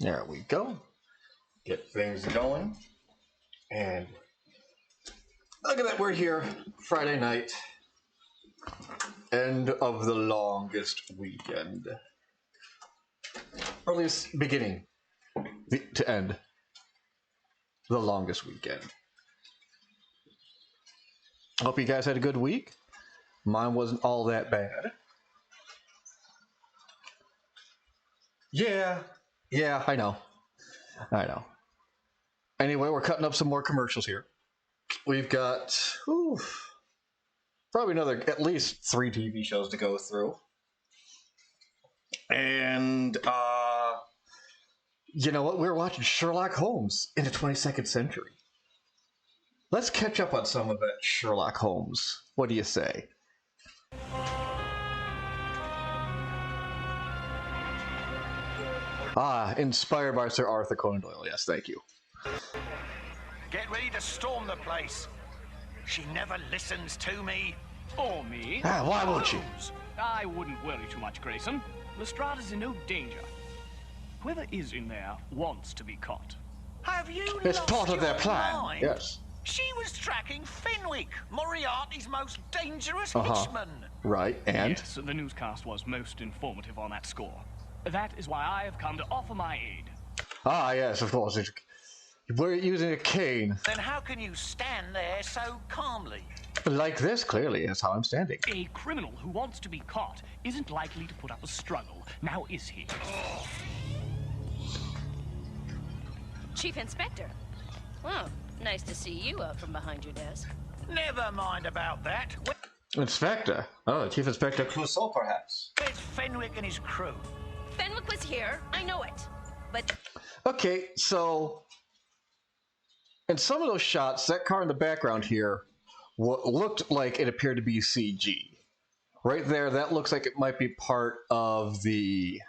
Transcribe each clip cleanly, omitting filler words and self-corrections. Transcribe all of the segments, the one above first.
There we go. Get things going. And look at that, we're here. Friday night. End of the longest weekend. Or at least beginning to end the longest weekend. Hope you guys had a good week. Mine wasn't all that bad. Yeah, I know. Anyway, we're cutting up some more commercials here. We've got probably another at least 3 TV shows to go through. And you know what? We're watching Sherlock Holmes in the 22nd century. Let's catch up on some of that Sherlock Holmes. What do you say? Inspired by Sir Arthur Conan Doyle. Yes, thank you. Get ready to storm the place. She never listens to me. Or me. Why won't you? I wouldn't worry too much, Grayson. Lestrada's in no danger. Whoever is in there wants to be caught. Have you It's lost part of your their plan. mind? Yes. She was tracking Fenwick, Moriarty's most dangerous henchman. Right, and? Yes, the newscast was most informative on that score. That is why I have come to offer my aid. Yes, of course. We're using a cane. Then how can you stand there so calmly? Like this, clearly, is how I'm standing. A criminal who wants to be caught isn't likely to put up a struggle. Now is he? Chief Inspector. Well, nice to see you out from behind your desk. Never mind about that. Inspector? Oh, Chief Inspector Clouseau, perhaps. Where's Fenwick and his crew? Fenwick was here, I know it. But Okay, so in some of those shots, that car in the background here looked like it appeared to be CG. Right there, that looks like it might be part of the...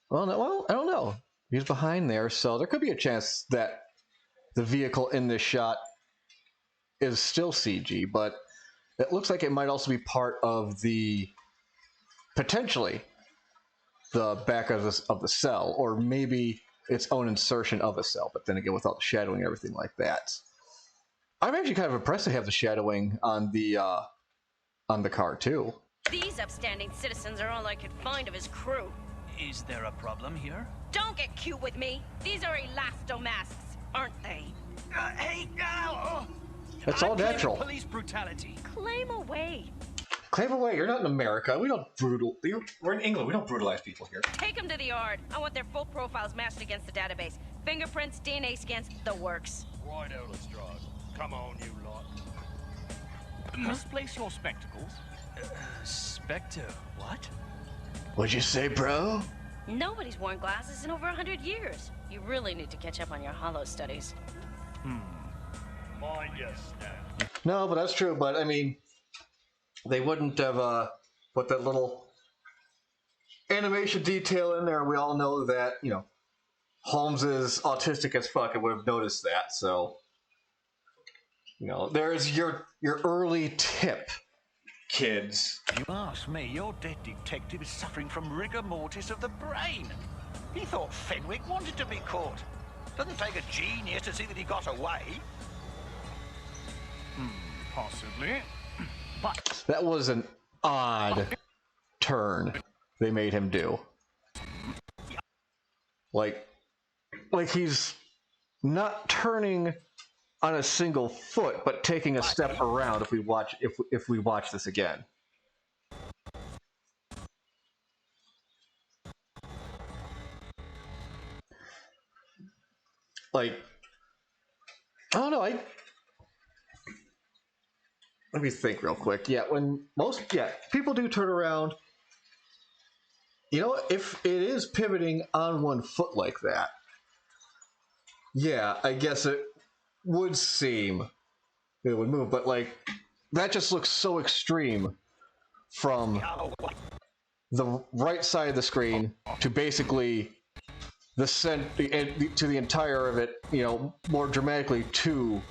Well, I don't know. He's behind there, so there could be a chance that the vehicle in this shot is still CG, but it looks like it might also be part of the... potentially the back of the cell, or maybe its own insertion of a cell, but then again without the shadowing and everything like that. I'm actually kind of impressed to have the shadowing on the car too. these upstanding citizens are all I could find of his crew. Is there a problem here? Don't get cute with me. These are elastomasks, aren't they? Hey, now! It's all natural. Police brutality. Claim away. Claim away, you're not in America. We don't we're in England, we don't brutalize people here. Take them to the yard. I want their full profiles matched against the database. Fingerprints, DNA scans, the works. Righto, Lestrade. Come on, you lot. Misplace your spectacles. Spectre, what? What'd you say, bro? Nobody's worn glasses in over 100 years. You really need to catch up on your hollow studies. Mind your step. No, but that's true, but I mean, they wouldn't have put that little animation detail in there. We all know that, you know, Holmes is autistic as fuck and would have noticed that, so you know, there's your early tip, kids. You ask me, your dead detective is suffering from rigor mortis of the brain. He thought Fenwick wanted to be caught. Doesn't take a genius to see that he got away. Possibly. But That was an odd turn they made him do. Like he's not turning on a single foot, but taking a step around if we watch this again. Like, I don't know, let me think real quick. Yeah, people do turn around. You know, if it is pivoting on one foot like that, yeah, I guess it would seem it would move, but like that just looks so extreme from the right side of the screen to basically to the entire of it, you know, more dramatically to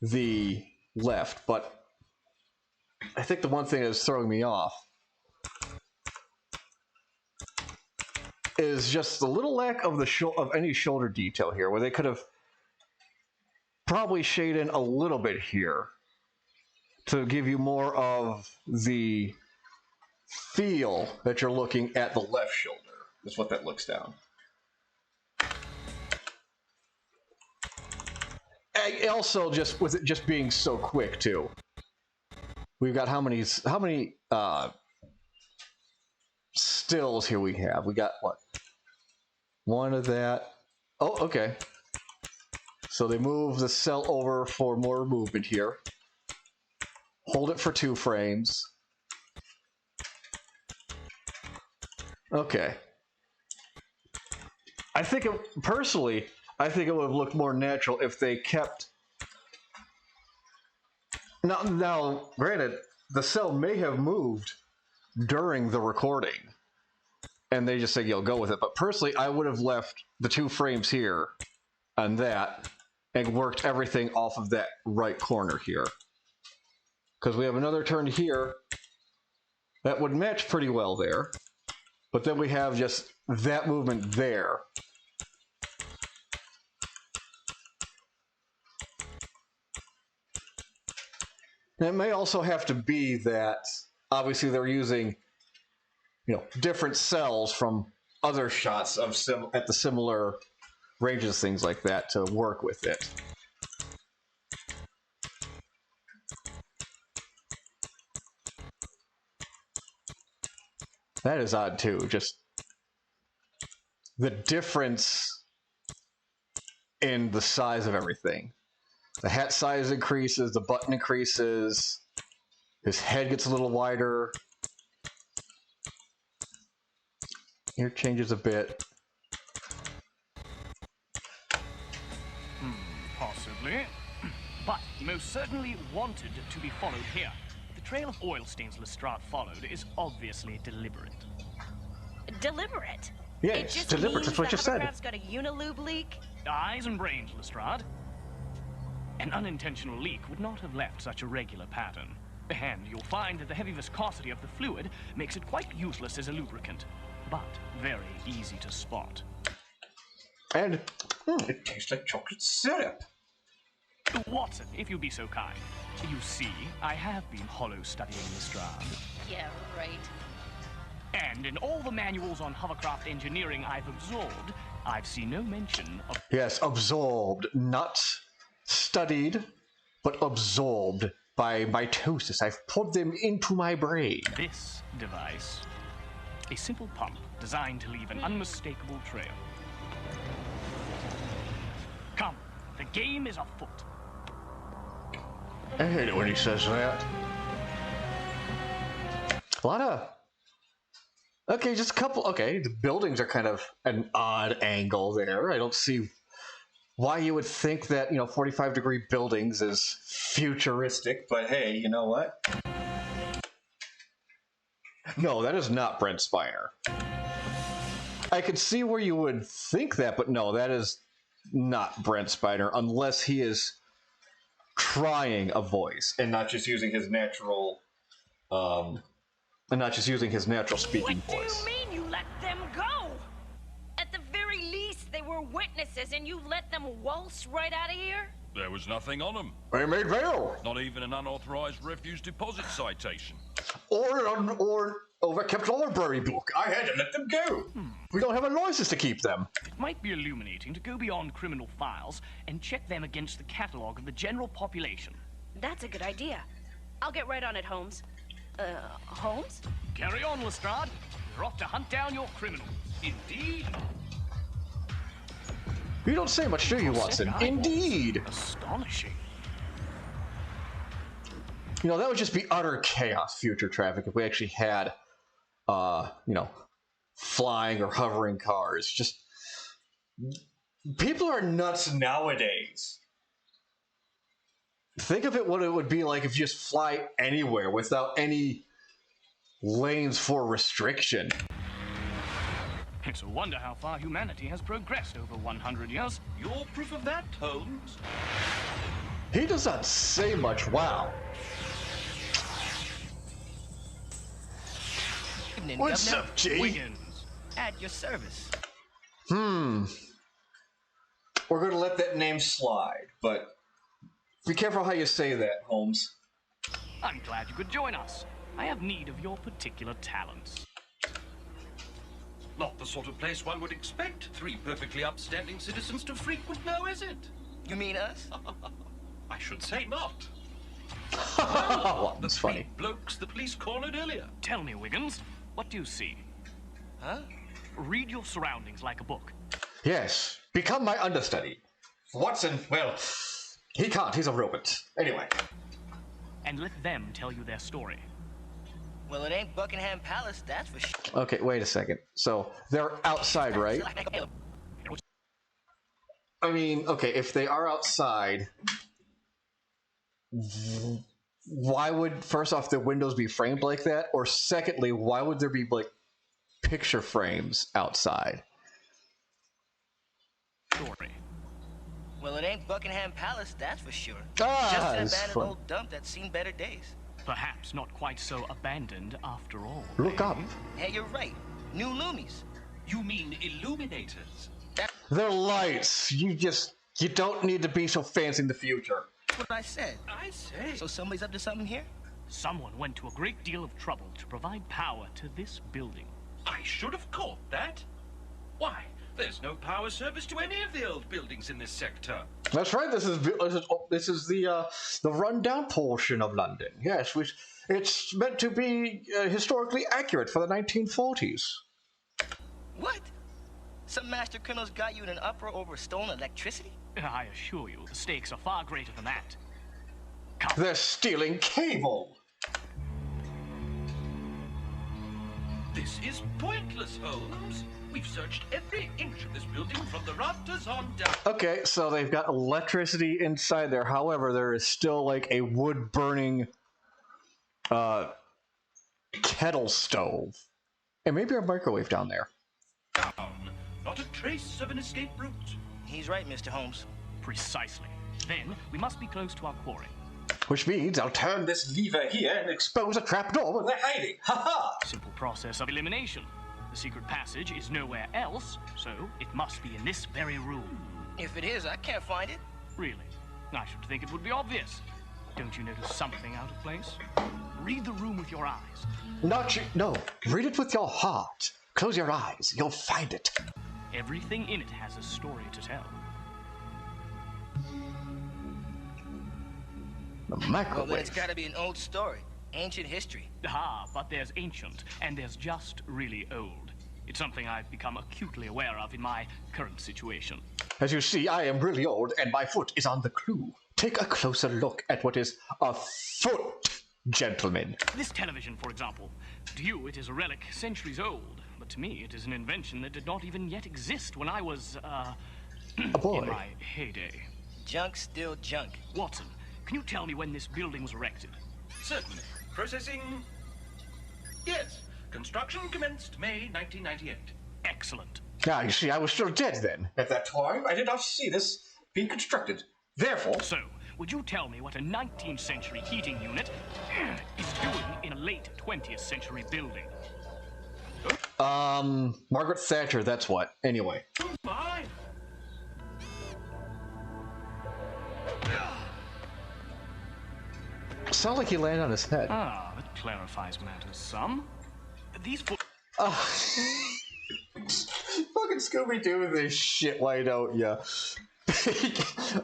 the left. But I think the one thing that's throwing me off is just a little lack of of any shoulder detail here, where they could have probably shaded in a little bit here to give you more of the feel that you're looking at the left shoulder. Is what that looks down. And also, just with it just being so quick too. We've got how many stills here we have? We got what? One of that. Oh, okay. So they move the cell over for more movement here. Hold it for 2 frames. Okay. Personally, I think it would have looked more natural if they kept... Now, granted, the cell may have moved during the recording, and they just say, yo, go with it. But personally, I would have left the 2 frames here on that and worked everything off of that right corner here. Because we have another turn here that would match pretty well there. But then we have just that movement there. And it may also have to be that obviously they're using, different cells from other shots of at the similar ranges, things like that, to work with it. That is odd too, just the difference in the size of everything. The hat size increases, the button increases, his head gets a little wider. Here changes a bit. Possibly. But most certainly wanted to be followed here. The trail of oil stains Lestrade followed is obviously deliberate. Deliberate? Yeah, It it's just deliberate, means that's what the you said. hovercraft's got a unilube leak? Eyes and brains, Lestrade. An unintentional leak would not have left such a regular pattern. And you'll find that the heavy viscosity of the fluid makes it quite useless as a lubricant, but very easy to spot. And it tastes like chocolate syrup. Watson, if you'd be so kind. You see, I have been hollow studying Lestrade. Yeah, right. And in all the manuals on hovercraft engineering I've absorbed, I've seen no mention of... Yes, absorbed, not studied, but absorbed by mitosis. I've put them into my brain. this device. A simple pump designed to leave an unmistakable trail. Come, the game is afoot. I hate it when he says that. A lot of... Okay, just a couple... Okay, the buildings are kind of an odd angle there. I don't see why you would think that, 45-degree buildings is futuristic, but hey, you know what? No, that is not Brent Spiner. I could see where you would think that, but no, that is not Brent Spiner, unless he is trying a voice and not just using his natural, speaking What voice. do you mean you let them go? At the very least, they were witnesses and you let them waltz right out of here? There was nothing on them. They made bail, Not even an unauthorized refuse deposit citation. or overkept library book. I had to let them go. We don't have a license to keep them. It might be illuminating to go beyond criminal files and check them against the catalog of the general population. That's a good idea. I'll get right on it, Holmes. Holmes? Carry on, Lestrade. We're off to hunt down your criminals. Indeed. You don't say much, do you, Watson? Indeed. Astonishing. That would just be utter chaos, future traffic, if we actually had, flying or hovering cars. Just, people are nuts nowadays. Think of it what it would be like if you just fly anywhere without any lanes for restriction. It's a wonder how far humanity has progressed over 100 years. You're proof of that, Holmes. He does not say much. Wow. Evening, What's Governor. up, Jay? Wiggins. At your service. We're going to let that name slide, but be careful how you say that, Holmes. I'm glad you could join us. I have need of your particular talents. Not the sort of place one would expect 3 perfectly upstanding citizens to frequent now, is it? You mean us? I should say not. Oh, The that's 3 funny. blokes the police cornered earlier. Tell me, Wiggins, what do you see? Huh? Read your surroundings like a book. Yes, become my understudy. Watson, well, he can't, he's a robot. Anyway. And let them tell you their story. Well, it ain't Buckingham Palace, that's for sure. Okay, wait a second. So, they're outside, right? I mean, okay, if they are outside, why would, first off, the windows be framed like that? Or secondly, why would there be, like, picture frames outside? Story. Well, it ain't Buckingham Palace, that's for sure. Ah, Just an it's abandoned fun. old dump that's seen better days. Perhaps not quite so abandoned after all. Look up. Hey, you're right. New Loomies. You mean illuminators? They're lights. You don't need to be so fancy in the future. That's what I said. I say. So somebody's up to something here? Someone went to a great deal of trouble to provide power to this building. I should have caught that. Why? There's no power service to any of the old buildings in this sector. That's right. This is the rundown portion of London. Yes, which it's meant to be historically accurate for the 1940s. What? Some master criminals got you in an uproar over stolen electricity? I assure you, the stakes are far greater than that. Come. They're stealing cable. This is pointless, Holmes. We've searched every inch of this building from the rafters on down. Okay, so they've got electricity inside there. However, there is still like a wood-burning kettle stove, and maybe a microwave down there. Down. Not a trace of an escape route. He's right, Mr. Holmes. Precisely. Then we must be close to our quarry. Which means I'll turn this lever here and expose a trapdoor where they're hiding. Ha ha! Simple process of elimination. The secret passage is nowhere else, so it must be in this very room. If it is, I can't find it. Really? I should think it would be obvious. Don't you notice something out of place? Read the room with your eyes. No, read it with your heart. Close your eyes, you'll find it. Everything in it has a story to tell. The Well, then microwave. it's gotta be an old story. Ancient history. Ah, but there's ancient, and there's just really old. It's something I've become acutely aware of in my current situation. As you see, I am really old, and my foot is on the clue. Take a closer look at what is afoot, gentlemen. This television, for example. To you, it is a relic centuries old, but to me, it is an invention that did not even yet exist when I was, A boy. in my heyday. Junk still junk. Watson, can you tell me when this building was erected? Certainly. Processing. Yes. Construction commenced May 1998. Excellent. Ah, you see, I was still dead then. At that time, I did not see this being constructed. Therefore, So, would you tell me what a 19th century heating unit is doing in a late 20th century building? Margaret Thatcher, that's what. Anyway. My. Sound like he landed on his head. Ah, that clarifies matters some. These Fucking Scooby-Doo with this shit, why don't ya?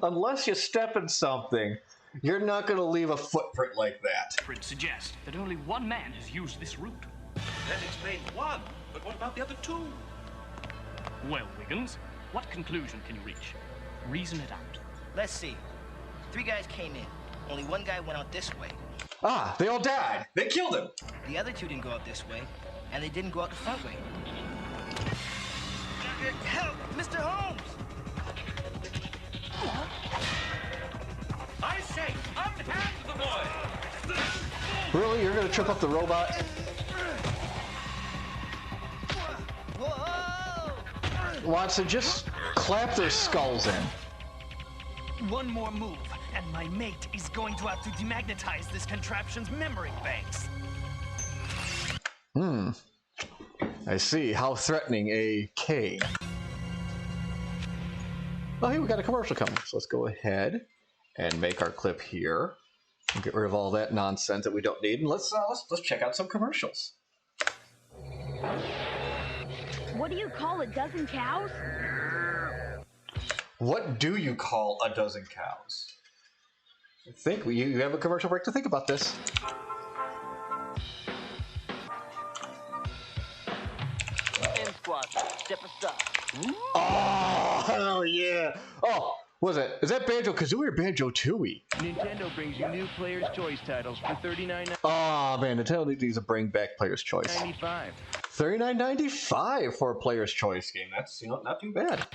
Unless you step in something, you're not gonna leave a footprint like that. footprints suggest that only one man has used this route. That explains one, but what about the other 2? Well, Wiggins, what conclusion can you reach? Reason it out. Let's see. 3 guys came in. Only one guy went out this way. Ah, they all died. They killed him. The other 2 didn't go out this way, and they didn't go out the front way. Help! Mr. Holmes! I say, unhand the boy! Really? You're gonna trip up the robot? Whoa! Watson, just clap their skulls in. One more move, and my mate is going to have to demagnetize this contraption's memory banks. I see. How threatening a K. Oh, hey, we got a commercial coming. So let's go ahead and make our clip here. And get rid of all that nonsense that we don't need. And let's check out some commercials. What do you call a dozen cows? What do you call a dozen cows? I think you have a commercial break to think about this. Step aside. Oh, hell yeah. Oh, what is it? Is that Banjo-Kazooie or Banjo-Tooie? Nintendo brings you new Player's Choice titles for $39.95. Oh, man, Nintendo needs to bring back Player's Choice. $39.95 for a Player's Choice game. That's, not too bad.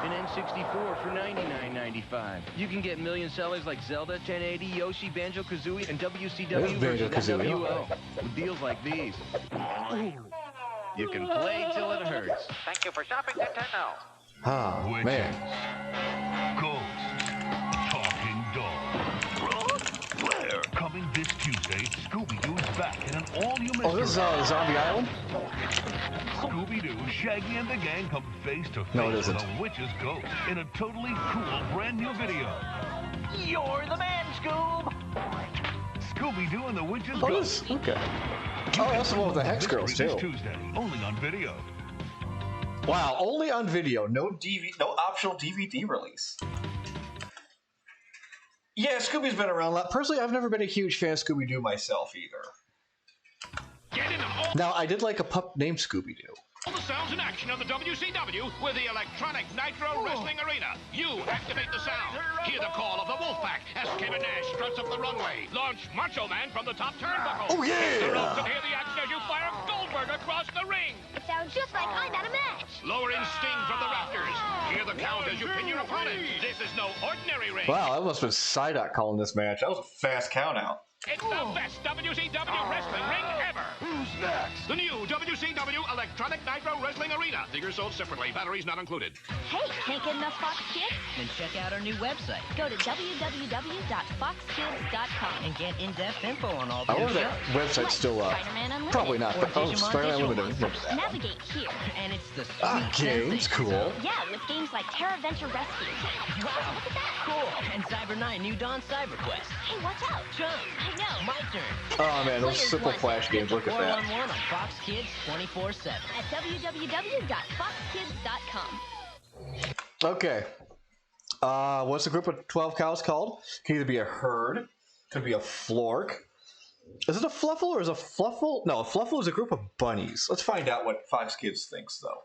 An N64 for $99.95. You can get million sellers like Zelda, 1080, Yoshi, Banjo-Kazooie, and WCW versus WO. With deals like these, you can play till it hurts. Thank you for shopping Nintendo. Ah, man. Ghost. Talking Dog. Blair. Coming this Tuesday, Scooby-Doo is back in an all-new mystery. Oh, this is Zombie Island? Scooby-Doo, Shaggy, and the gang come face to face with a witch's ghost in a totally cool brand new video. You're the man, Scoob. Scooby-Doo and the witch's Oh, ghost. okay. Oh, that's the one with the Hex Girls, too. This Tuesday, only on video. Wow, only on video. No optional DVD release. Yeah, Scooby's been around a lot. Personally, I've never been a huge fan of Scooby-Doo myself, either. Now, I did like a pup named Scooby-Doo. All the sounds and action of the WCW with the Electronic Nitro Wrestling Arena. You activate the sound. Hear the call of the Wolfpack as Kevin Nash struts up the runway. Launch Macho Man from the top turnbuckle. Oh, yeah! Hit the ropes and hear the action as you fire Goldberg across the ring. It sounds just like I'm at a match. Lower in Sting from the rafters. Hear the count as you pin your opponent. This is no ordinary ring. Wow, that must have been Psyduck calling this match. That was a fast count out. It's the best WCW wrestling ring ever. Who's next? The new WCW Electronic Nitro Wrestling Arena. Figures sold separately. Batteries not included. Hey, can't get enough Fox Kids? Then check out our new website. Go to www.foxkids.com and get in-depth info on all I the wonder if that website's still up. Spider-Man Unlimited. Probably not, but Digimon Spider-Man Digital Unlimited. Remember that. Navigate here. And it's the Games, cool. Yeah, with games like Terra Venture Rescue. Wow, look at that. Cool. And Cyber 9, new Dawn Cyber Quest. Hey, watch out. Jump. I know. My turn. Oh man, those simple Flash games, look at that. 4-on-1 on Fox Kids 24/7. At www.foxkids.com. Okay. What's the group of 12 cows called? Can either be a herd, could be a flork. Is it a fluffle or is a fluffle? No, a fluffle is a group of bunnies. Let's find out what Fox Kids thinks, though.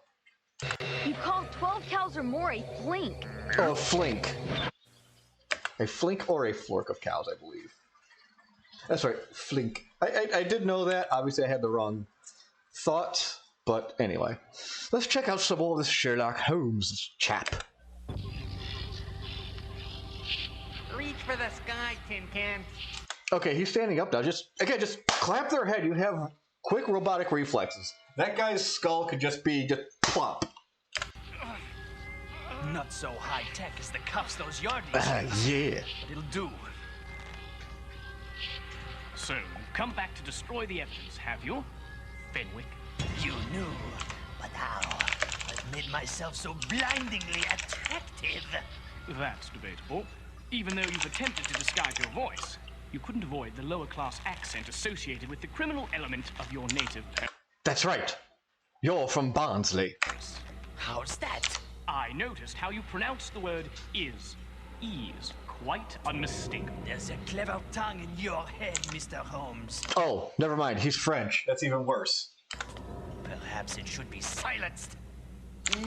You call 12 cows or more a flink. Oh, a flink. A flink or a flork of cows, I believe. That's right, flink. I did know that. Obviously, I had the wrong thought. But anyway, let's check out some more of this Sherlock Holmes chap. Reach for the sky, Tin Can. Okay, he's standing up now. Just clap their head. You'd have quick robotic reflexes. That guy's skull could just plop. Not so high-tech as the cuffs those yardies Yeah. But it'll do. So, you've come back to destroy the evidence, have you, Fenwick? You knew, but how? I've made myself so blindingly attractive. That's debatable. Even though you've attempted to disguise your voice, you couldn't avoid the lower-class accent associated with the criminal element of your native parents. That's right. You're from Barnsley. How's that? I noticed how you pronounced the word is. Ease. Quite unmistakable. There's a clever tongue in your head, Mr. Holmes. Oh, never mind. He's French. That's even worse. Perhaps it should be silenced.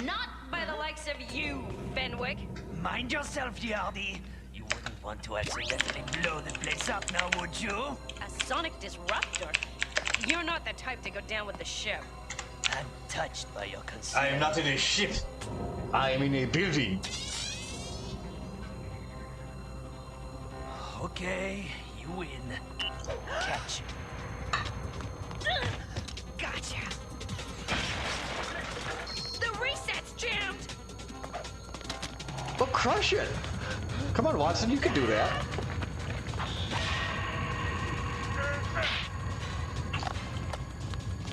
Not by the likes of you, Fenwick. Mind yourself, Yardy. You wouldn't want to accidentally blow the place up now, would you? A sonic disruptor? You're not the type to go down with the ship. I'm touched by your concern. I am not in a ship. I am in a building. Okay, you win. Catch. Gotcha. The reset's jammed. Well, crush it. Come on, Watson. You can do that.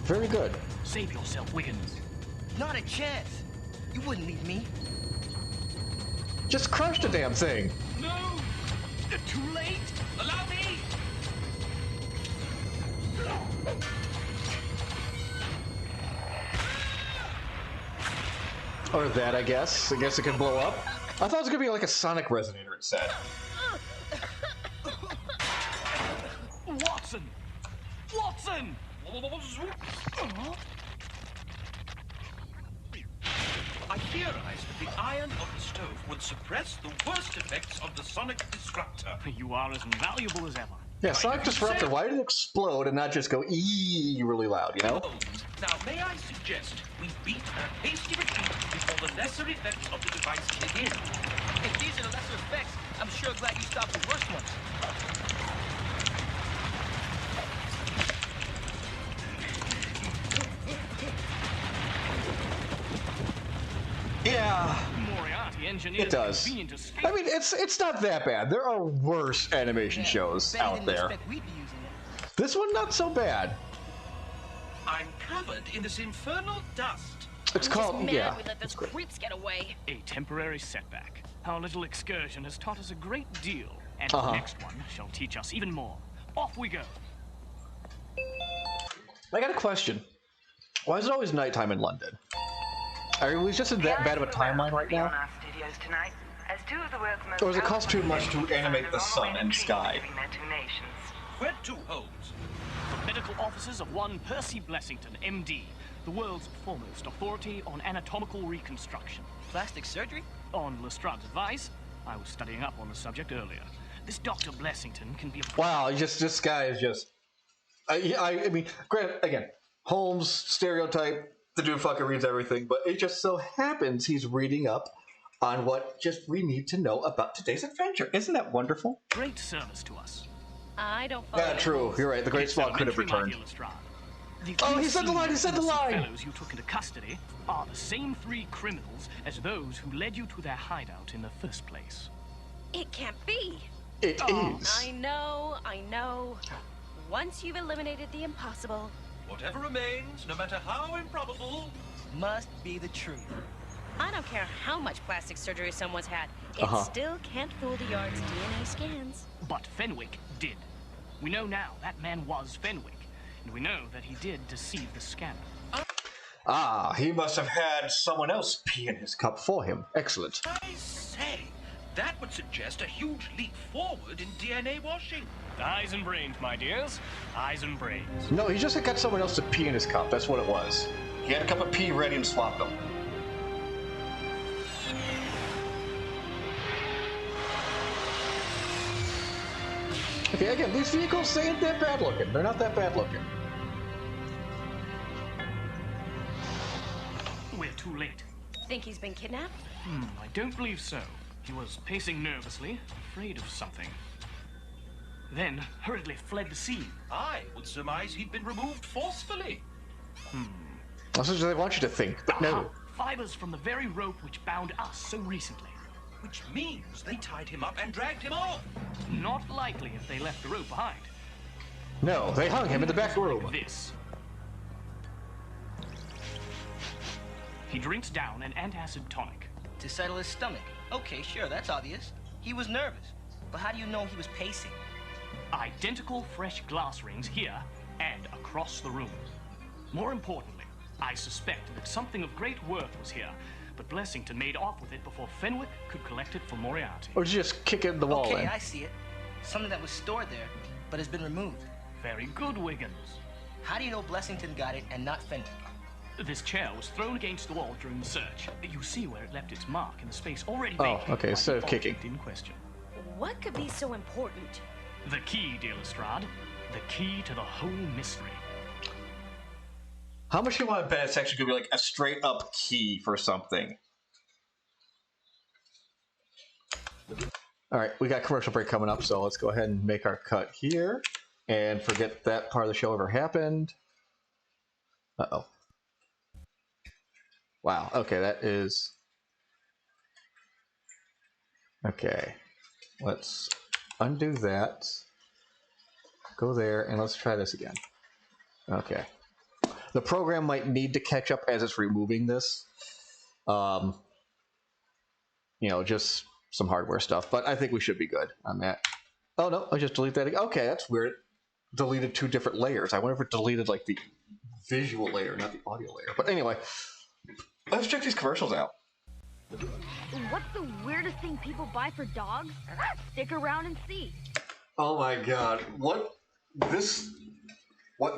Very good. Save yourself, Wiggins. Not a chance. You wouldn't leave me. Just crush the damn thing. No! Too late! Allow me! Or that, I guess. I guess it can blow up. I thought it was gonna be like a sonic resonator, it said. Watson! Watson! I theorized that the iron of the stove would suppress the worst effects of the sonic disruptor. You are as invaluable as ever. Yeah, sonic disruptor, why did it explode and not just go eee really loud, you know? Now, may I suggest we beat a hasty retreat before the lesser effects of the device kick in? If these are the lesser effects, I'm sure glad you stopped the worst ones. Yeah, Moriarty it does. I mean, it's not that bad. There are worse animation shows out there. This one, not so bad. I'm covered in this infernal dust. It's called, yeah. We let those creeps get away. A temporary setback. Our little excursion has taught us a great deal, and the next one shall teach us even more. Off we go. I got a question. Why is it always nighttime in London? Are we just in that bad of a timeline right now? Or does it cost too much to animate the sun and sky? Where to, Holmes? The medical offices of one Percy Blessington, MD, the world's foremost authority on anatomical reconstruction. Plastic surgery? On Lestrade's advice, I was studying up on the subject earlier. This Dr. Blessington can be a... Wow, this guy is just... I mean, granted, again, Holmes, stereotype, the dude fucking reads everything, but it just so happens he's reading up on what just we need to know about today's adventure. Isn't that wonderful? Great service to us. I don't follow. Yeah, true. You're right. The Great Swamp could have returned. Oh, he said the line! He said the line! The fellows you took into custody are the same three criminals as those who led you to their hideout in the first place. It can't be. It is. I know. Once you've eliminated the impossible, whatever remains, no matter how improbable, must be the truth. I don't care how much plastic surgery someone's had. It still can't fool the Yard's DNA scans. But Fenwick did. We know now that man was Fenwick, and we know that he did deceive the scanner. Ah, he must have had someone else pee in his cup for him. Excellent. I say, that would suggest a huge leap forward in DNA washing. Eyes and brains, my dears. Eyes and brains. No, he just got someone else to pee in his cup. That's what it was. He had a cup of pee ready and swapped them. Okay, again, these vehicles ain't that bad looking. They're not that bad looking. We're too late. Think he's been kidnapped? I don't believe so. He was pacing nervously, afraid of something. Then hurriedly fled the scene. I would surmise he'd been removed forcefully. That's what they want you to think, but no. Fibers from the very rope which bound us so recently. Which means they tied him up and dragged him off. Not likely if they left the rope behind. No, they hung him in the back room. Like this. He drinks down an antacid tonic. To settle his stomach. Okay, sure, that's obvious. He was nervous. But how do you know he was pacing? Identical fresh glass rings here and across the room. More importantly, I suspect that something of great worth was here, but Blessington made off with it before Fenwick could collect it from Moriarty. Or just kick it in the wall. Okay, I see it. Something that was stored there, but has been removed. Very good, Wiggins. How do you know Blessington got it and not Fenwick? This chair was thrown against the wall during the search. You see where it left its mark in the space already vacated. Oh, okay, instead of kicking. In question. What could be so important? The key, dear Lestrade. The key to the whole mystery. How much do you want to bet it's actually going to be like a straight up key for something? Alright, we got commercial break coming up, so let's go ahead and make our cut here. And forget that part of the show ever happened. Uh-oh. Wow, okay, that is... Okay. Let's undo that. Go there, and let's try this again. Okay. the program might need to catch up as it's removing this. You know, just some hardware stuff, but I think we should be good on that. Oh no, I just deleted that again. Okay, that's weird. Deleted 2 different layers. I wonder if it deleted like the visual layer, not the audio layer. But anyway, let's check these commercials out. What's the weirdest thing people buy for dogs? Stick around and see. Oh my god. What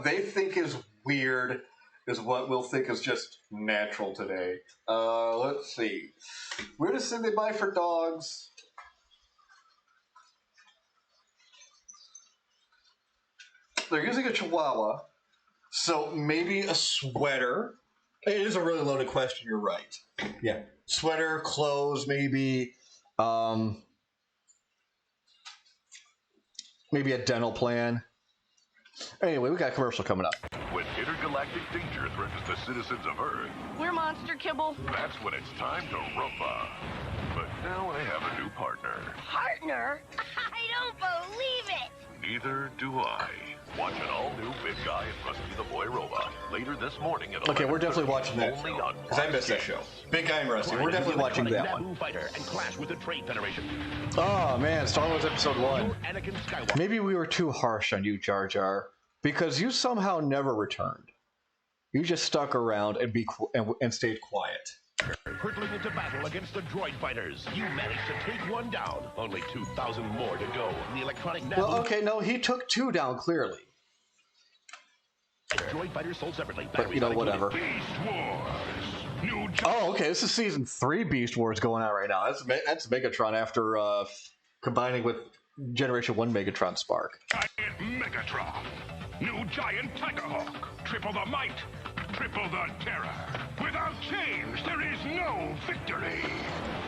they think is weird is what we'll think is just natural today. Let's see. Weirdest thing they buy for dogs. They're using a Chihuahua, so maybe a sweater. It is a really loaded question, you're right. Yeah. Sweater, clothes, maybe maybe a dental plan. Anyway, we got a commercial coming up. When intergalactic danger threatens the citizens of Earth, We're monster kibble. that's when it's time to rumba. But now I have a new partner. Partner? I don't believe it. Neither do I. Watch an all-new Big Guy and Rusty the Boy Robot later this morning at Okay, we're definitely watching that only show, on because I missed that show. Big Guy and Rusty. We're definitely watching that one. Fighter and clash with the Trade Federation. Oh man, Star Wars Episode 1. Anakin Skywalker. Maybe we were too harsh on you, Jar Jar, because you somehow never returned. You just stuck around and stayed quiet. Hurtling into battle against the droid fighters. You managed to take one down. Only 2,000 more to go. The electronic Well, okay, no, he took 2 down clearly. Droid fighters sold separately. But you know, whatever. Beast Wars. New Oh, okay, this is Season 3 Beast Wars going on right now. That's Megatron after combining with Generation 1 Megatron Spark. Giant Megatron. New Giant Tigerhawk. Triple the might. Triple the terror. Without change, there is no victory.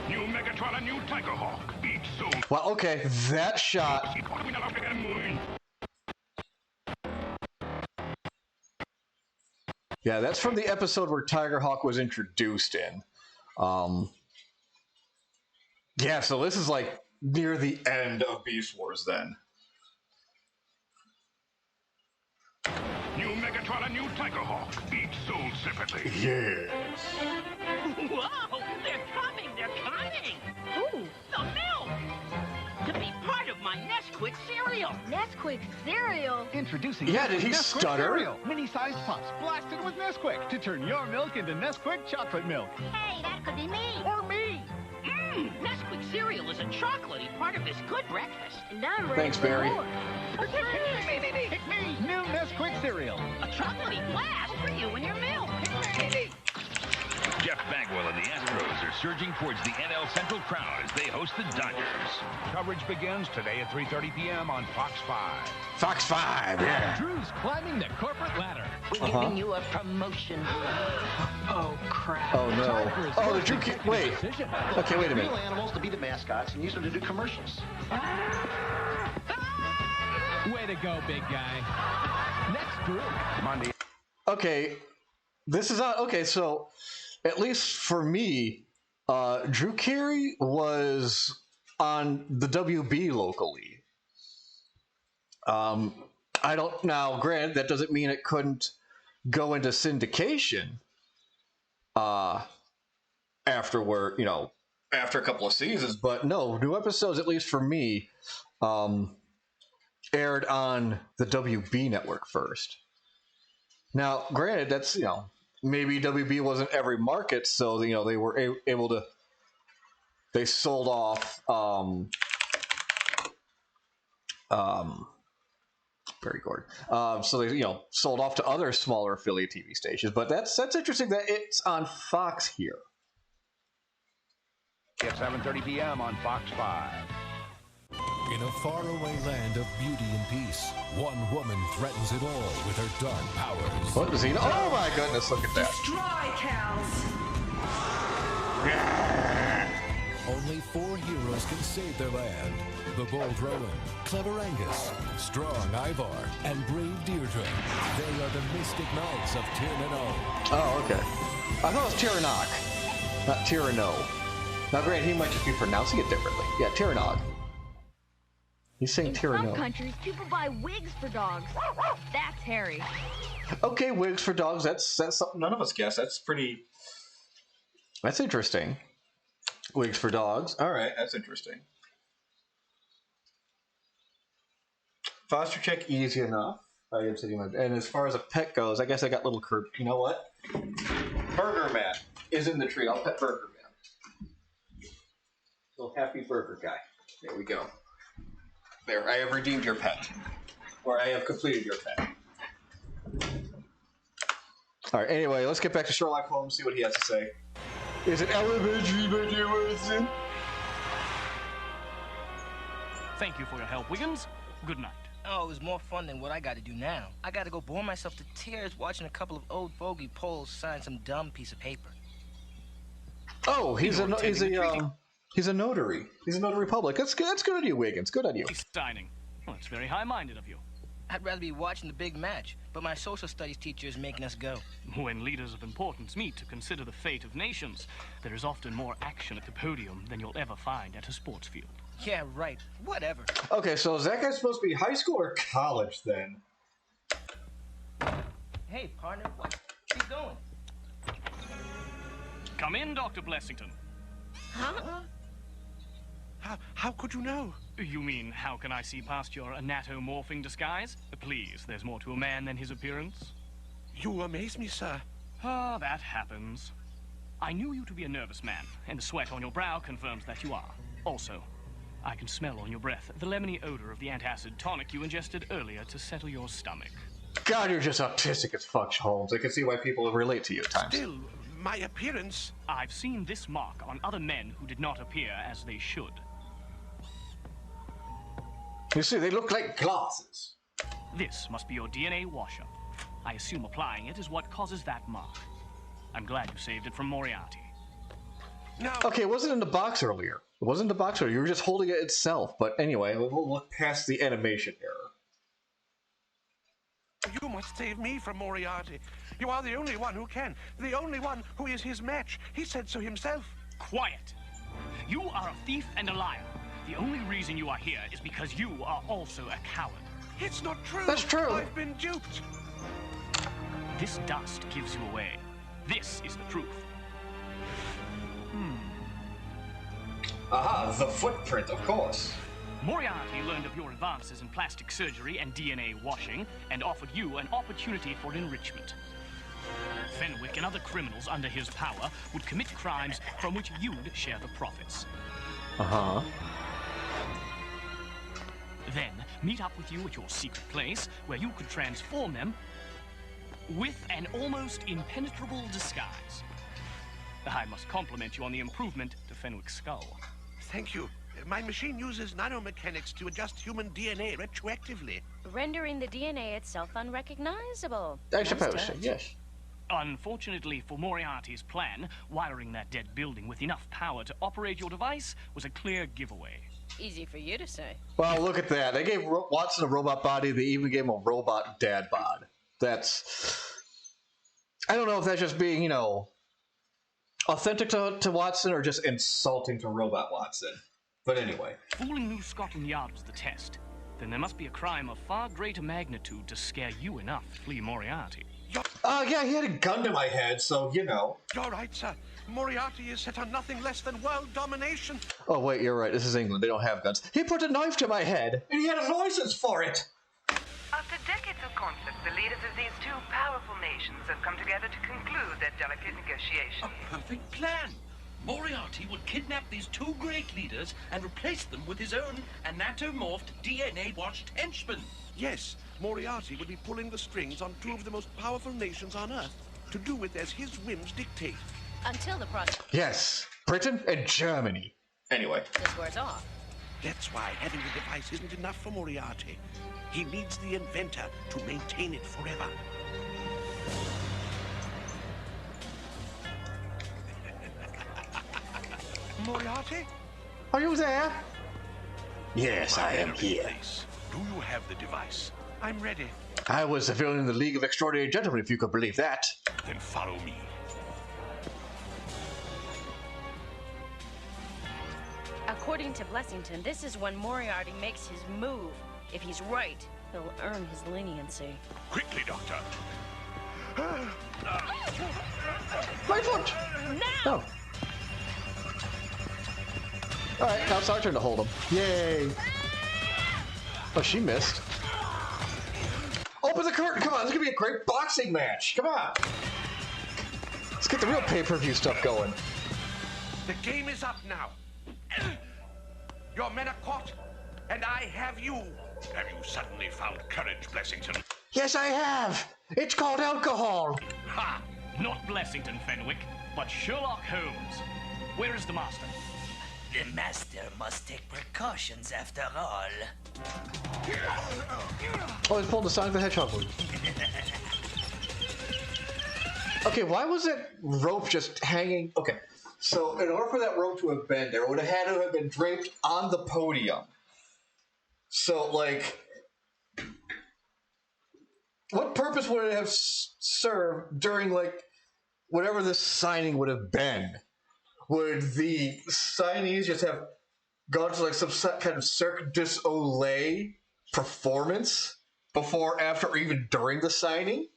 New Megatron and new Tigerhawk. Each soul. Well, okay, that shot. Yeah, that's from the episode where Tigerhawk was introduced in. Yeah, so this is like near the end of Beast Wars then. New Megatron and new Tigerhawk. Each sold separately. Yes. Whoa! They're coming! They're coming! Ooh, the milk! To be part of my Nesquik cereal! Nesquik cereal? Introducing Yeah, did he Nesquik stutter? Cereal. Mini-sized pups blasted with Nesquik to turn your milk into Nesquik chocolate milk. Hey, that could be me! Or me! Nesquik cereal is a chocolatey part of this good breakfast. And I'm ready Thanks, for Barry. more. Pick me! New Nesquik cereal. A chocolatey blast for you and your milk. Jeff Bagwell and the Astros are surging towards the NL Central crowd as they host the Dodgers. Coverage begins today at 3:30 p.m. on Fox 5. Fox 5, yeah. Drew's climbing the corporate ladder. We're giving you a promotion. Oh, crap. Oh no. Oh, the Drew wait. Okay, wait a minute. Real animals to be the mascots and use them to do commercials. Way to go, big guy. Next, Drew. Monday. Okay, this is not okay. So, at least for me, Drew Carey was on the WB locally. I don't now. Granted, that doesn't mean it couldn't go into syndication. After a couple of seasons, but no, new episodes, at least for me, aired on the WB network first. Now, granted, that's, maybe WB wasn't every market, so, they were able to, they sold off, Barry Gordon. So they, sold off to other smaller affiliate TV stations, but that's interesting that it's on Fox here. At 7:30 p.m. on Fox 5. In a faraway land of beauty and peace, one woman threatens it all with her dark powers. What does he know? Oh my goodness, look at that. Destroy cows! Only 4 heroes can save their land. The bold Rowan, clever Angus, strong Ivar, and brave Deirdre. They are the Mystic Knights of Tir-na-nog. Oh, okay. I thought it was Tir-na-nog, not Tir-na-nog. Now, granted, he might just be pronouncing it differently. Yeah, Tir-na-nog. He's saying In Tyranno. some countries, people buy wigs for dogs. That's hairy. Okay, wigs for dogs. That's something none of us guessed. That's pretty. That's interesting. Wigs for dogs. All right, that's interesting. Foster check easy enough. And as far as a pet goes, I guess I got little curb. You know what? Burger Man is in the tree. I'll pet Burger Man. Little happy burger guy. There we go. There, I have redeemed your pet. Or I have completed your pet. Alright, anyway, let's get back to Sherlock Holmes, see what he has to say. Is it elementary, my dear Watson? Thank you for your help, Wiggins. Good night. Oh, it was more fun than what I got to do now. I got to go bore myself to tears watching a couple of old fogey Poles sign some dumb piece of paper. Oh, he's a notary. He's a notary public. That's good on you, Wiggins. Good on you. He's signing. Well, it's very high-minded of you. I'd rather be watching the big match, but my social studies teacher is making us go. When leaders of importance meet to consider the fate of nations, there is often more action at the podium than you'll ever find at a sports field. Yeah, right. Whatever. Okay, so is that guy supposed to be high school or college then? Hey, partner, what? Keep going. Come in, Dr. Blessington. Huh? How could you know? You mean, how can I see past your anatomorphing disguise? Please, there's more to a man than his appearance. You amaze me, sir. Ah, that happens. I knew you to be a nervous man, and the sweat on your brow confirms that you are. Also, I can smell on your breath the lemony odor of the antacid tonic you ingested earlier to settle your stomach. God, you're just autistic as fuck, Holmes. I can see why people relate to you at times. Still, my appearance... I've seen this mark on other men who did not appear as they should. You see, they look like glasses. This must be your DNA washer. I assume applying it is what causes that mark. I'm glad you saved it from Moriarty. No. Okay, it wasn't in the box earlier. It wasn't in the box earlier. You were just holding it itself. But anyway, we'll look past the animation error. You must save me from Moriarty. You are the only one who can. The only one who is his match. He said so himself. Quiet. You are a thief and a liar. The only reason you are here is because you are also a coward. It's not true. That's true. I've been duped. This dust gives you away. This is the truth. Aha, the footprint, of course. Moriarty learned of your advances in plastic surgery and DNA washing and offered you an opportunity for enrichment. Fenwick and other criminals under his power would commit crimes from which you'd share the profits. Uh-huh. Then meet up with you at your secret place where you could transform them with an almost impenetrable disguise. I must compliment you on the improvement to Fenwick's skull. Thank you. My machine uses nanomechanics to adjust human DNA retroactively. Rendering the DNA itself unrecognizable. I suppose so, yes. Unfortunately for Moriarty's plan, wiring that dead building with enough power to operate your device was a clear giveaway. Easy for you to say. Well, look at that. They gave Watson a robot body. They even gave him a robot dad bod. That's... I don't know if that's just being, you know, authentic to Watson or just insulting to Robot Watson. But anyway. Fooling New Scotland Yard was the test. Then there must be a crime of far greater magnitude to scare you enough to flee Moriarty. Yeah, he had a gun to my head, so, you know. You're right, sir. Moriarty is set on nothing less than world domination. Oh, wait, you're right. This is England. They don't have guns. He put a knife to my head, and he had a license for it. After decades of conflict, the leaders of these two powerful nations have come together to conclude their delicate negotiations. A perfect plan. Moriarty would kidnap these two great leaders and replace them with his own anatomorphed, DNA-washed henchmen. Yes, Moriarty would be pulling the strings on two of the most powerful nations on Earth to do with as his whims dictate. Until the process. Yes, Britain and Germany. Anyway. This wears off. That's why having the device isn't enough for Moriarty. He needs the inventor to maintain it forever. Moriarty? Are you there? Yes, I am here. Do you have the device? I'm ready. I was a villain in the League of Extraordinary Gentlemen, if you could believe that. Then follow me. According to Blessington, this is when Moriarty makes his move. If he's right, he'll earn his leniency. Quickly, Doctor. Right foot! Now! Oh. Alright, now it's our turn to hold him. Yay! Oh, she missed. Open the curtain! Come on, this is gonna be a great boxing match! Come on! Let's get the real pay-per-view stuff going. The game is up now. Your men are caught, and I have you. Have you suddenly found courage, Blessington? Yes, I have! It's called alcohol! Ha! Not Blessington, Fenwick, but Sherlock Holmes. Where is the master? The master must take precautions after all. Oh, he's pulled the Sonic the Hedgehog movie. Okay, why was that rope just hanging? Okay, so in order for that rope to have been there, it would have had to have been draped on the podium. So, like, what purpose would it have served during, like, whatever this signing would have been? Would the signees just have gone to, like, some kind of Cirque du Soleil performance before, after, or even during the signing?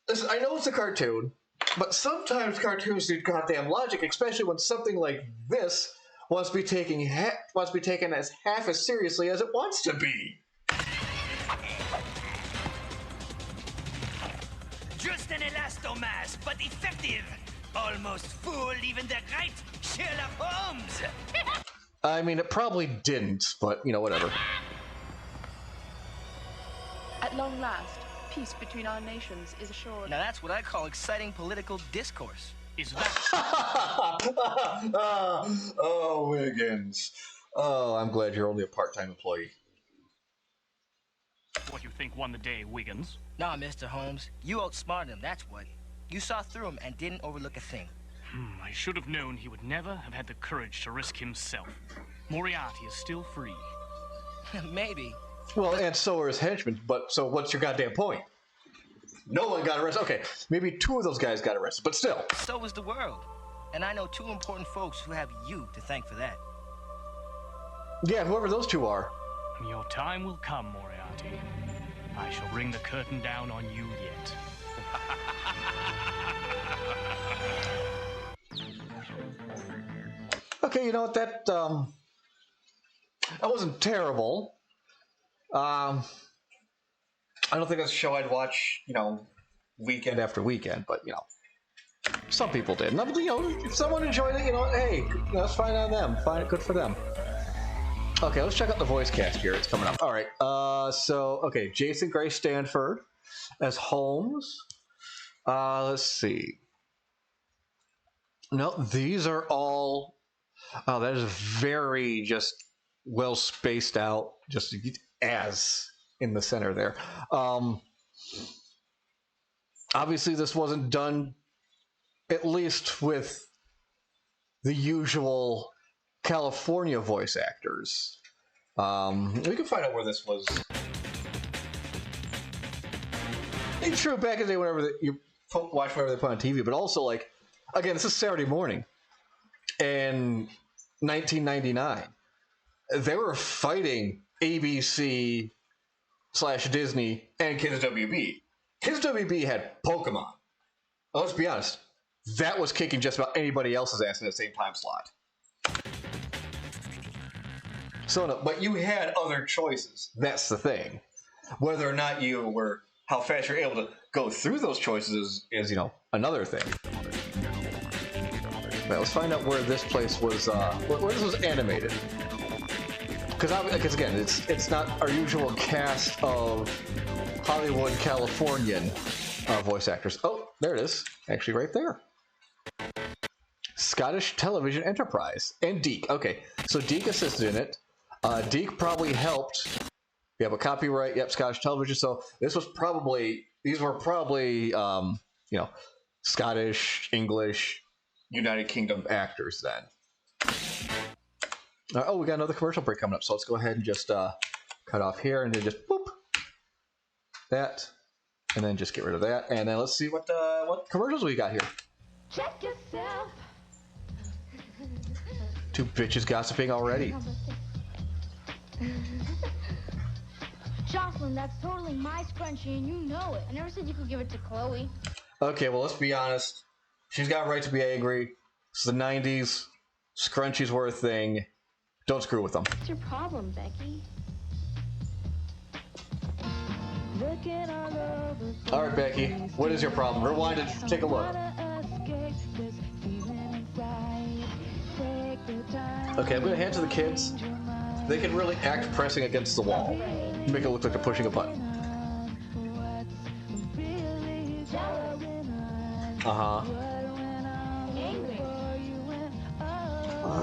Listen, I know it's a cartoon, but sometimes cartoons need goddamn logic, especially when something like this wants to be taken as half as seriously as it wants to be. Just an elastomass, but effective. Almost fooled even the right Sherlock Holmes. I mean, it probably didn't, but, you know, whatever. At long last, peace between our nations is assured. Now that's what I call exciting political discourse. Is that... Oh, Wiggins. Oh, I'm glad you're only a part-time employee. What you think won the day, Wiggins? Nah, Mr. Holmes, you outsmarted him, that's what. You saw through him and didn't overlook a thing. I should have known he would never have had the courage to risk himself. Moriarty is still free. Maybe. Well, and so are his henchmen, but so what's your goddamn point? No one got arrested. Okay, maybe 2 of those guys got arrested, but still. So was the world. And I know 2 important folks who have you to thank for that. Yeah, whoever those 2 are. Your time will come, Moriarty. I shall bring the curtain down on you yet. Okay, you know what, that wasn't terrible. I don't think that's a show I'd watch, you know, weekend after weekend, but, you know, some people did. And, you know, if someone enjoyed it, you know, hey, that's fine on them. Fine, good for them. Okay, let's check out the voice cast here. It's coming up. All right, okay, Jason Gray Stanford as Holmes. Let's see. No, these are all... Oh, that is very just well spaced out, just as in the center there. Obviously, this wasn't done, at least with the usual California voice actors. We can find out where this was. It's true, back in the day, whenever you watch whatever they put on TV, but also, like, again, this is Saturday morning in 1999. They were fighting ABC/Disney and Kids WB. Kids WB had Pokemon. Well, let's be honest, that was kicking just about anybody else's ass in the same time slot. So, no, but you had other choices. That's the thing. Whether or not you were, how fast you're able to go through those choices is you know, another thing. Right, let's find out where this place was, where this was animated. Because again, it's not our usual cast of Hollywood, Californian voice actors. Oh, there it is. Actually, right there. Scottish Television Enterprise. And Deke. Okay, so Deke assisted in it. Deke probably helped. We have a copyright. Yep, Scottish Television. So these were probably, you know, Scottish, English, United Kingdom actors then. Oh, we got another commercial break coming up. So let's go ahead and just cut off here and then just boop that, and then just get rid of that, and then let's see what commercials we got here. Check yourself. Two bitches gossiping already. Jocelyn, that's totally my scrunchie, and you know it. I never said you could give it to Chloe. Okay, well, let's be honest. She's got a right to be angry. It's the 90s. Scrunchies were a thing. Don't screw with them. What's your problem, Becky? All right, Becky. What is your problem? Rewind and take a look. Okay, I'm going to hand to the kids. They can really act pressing against the wall. Make it look like they're pushing a button. Uh-huh.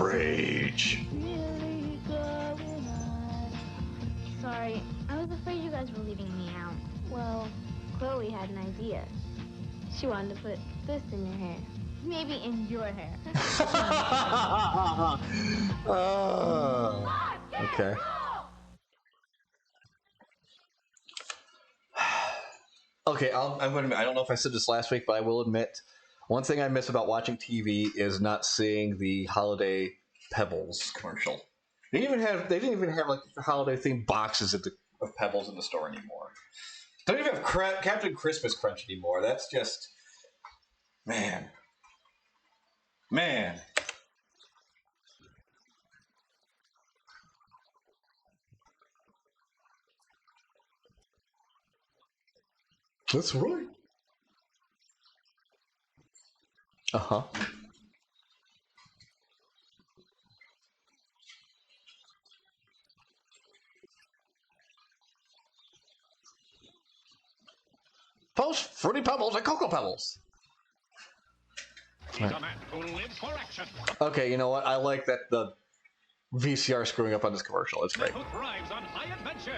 Rage. Sorry, I was afraid you guys were leaving me out. Well, Chloe had an idea. She wanted to put this in your hair. Maybe in your hair. Okay. Okay, I'm going to. I don't know if I said this last week, but I will admit, one thing I miss about watching TV is not seeing the holiday Pebbles commercial. They didn't even have like holiday themed boxes of Pebbles in the store anymore. Don't even have Captain Christmas Crunch anymore. That's just, man. That's right. Uh-huh. Post Fruity Pebbles and Cocoa Pebbles. He's a man who lives for action. Okay, you know what? I like that the VCR screwing up on this commercial. It's great. Who thrives on high adventure.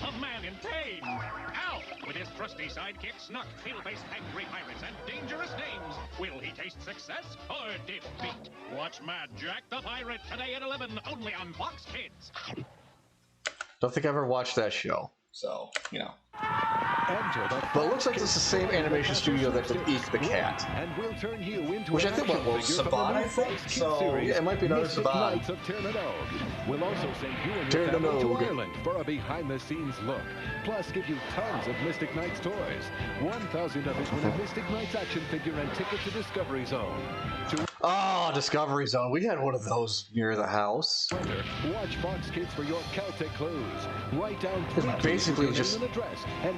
A man in pain. Al, with his trusty sidekick, Snuck, pale-faced angry pirates, and dangerous names. Will he taste success or defeat? Watch Mad Jack the Pirate today at 11, only on Fox Kids. Don't think I ever watched that show. So, you know. But it looks like it's the same animation studio that did Eek the Cat. And we'll turn you into which I think was Saban, I think. So, yeah, it might be another Saban. We'll also send you and your family to Ireland for a behind-the-scenes look. Plus, give you tons of Mystic Knights toys. 1,000 of it with a Mystic Knights action figure and ticket to Discovery Zone. Oh, Discovery Zone. We had one of those near the house. Watch Fox Kids for your Celtic clues. Write down it's basically just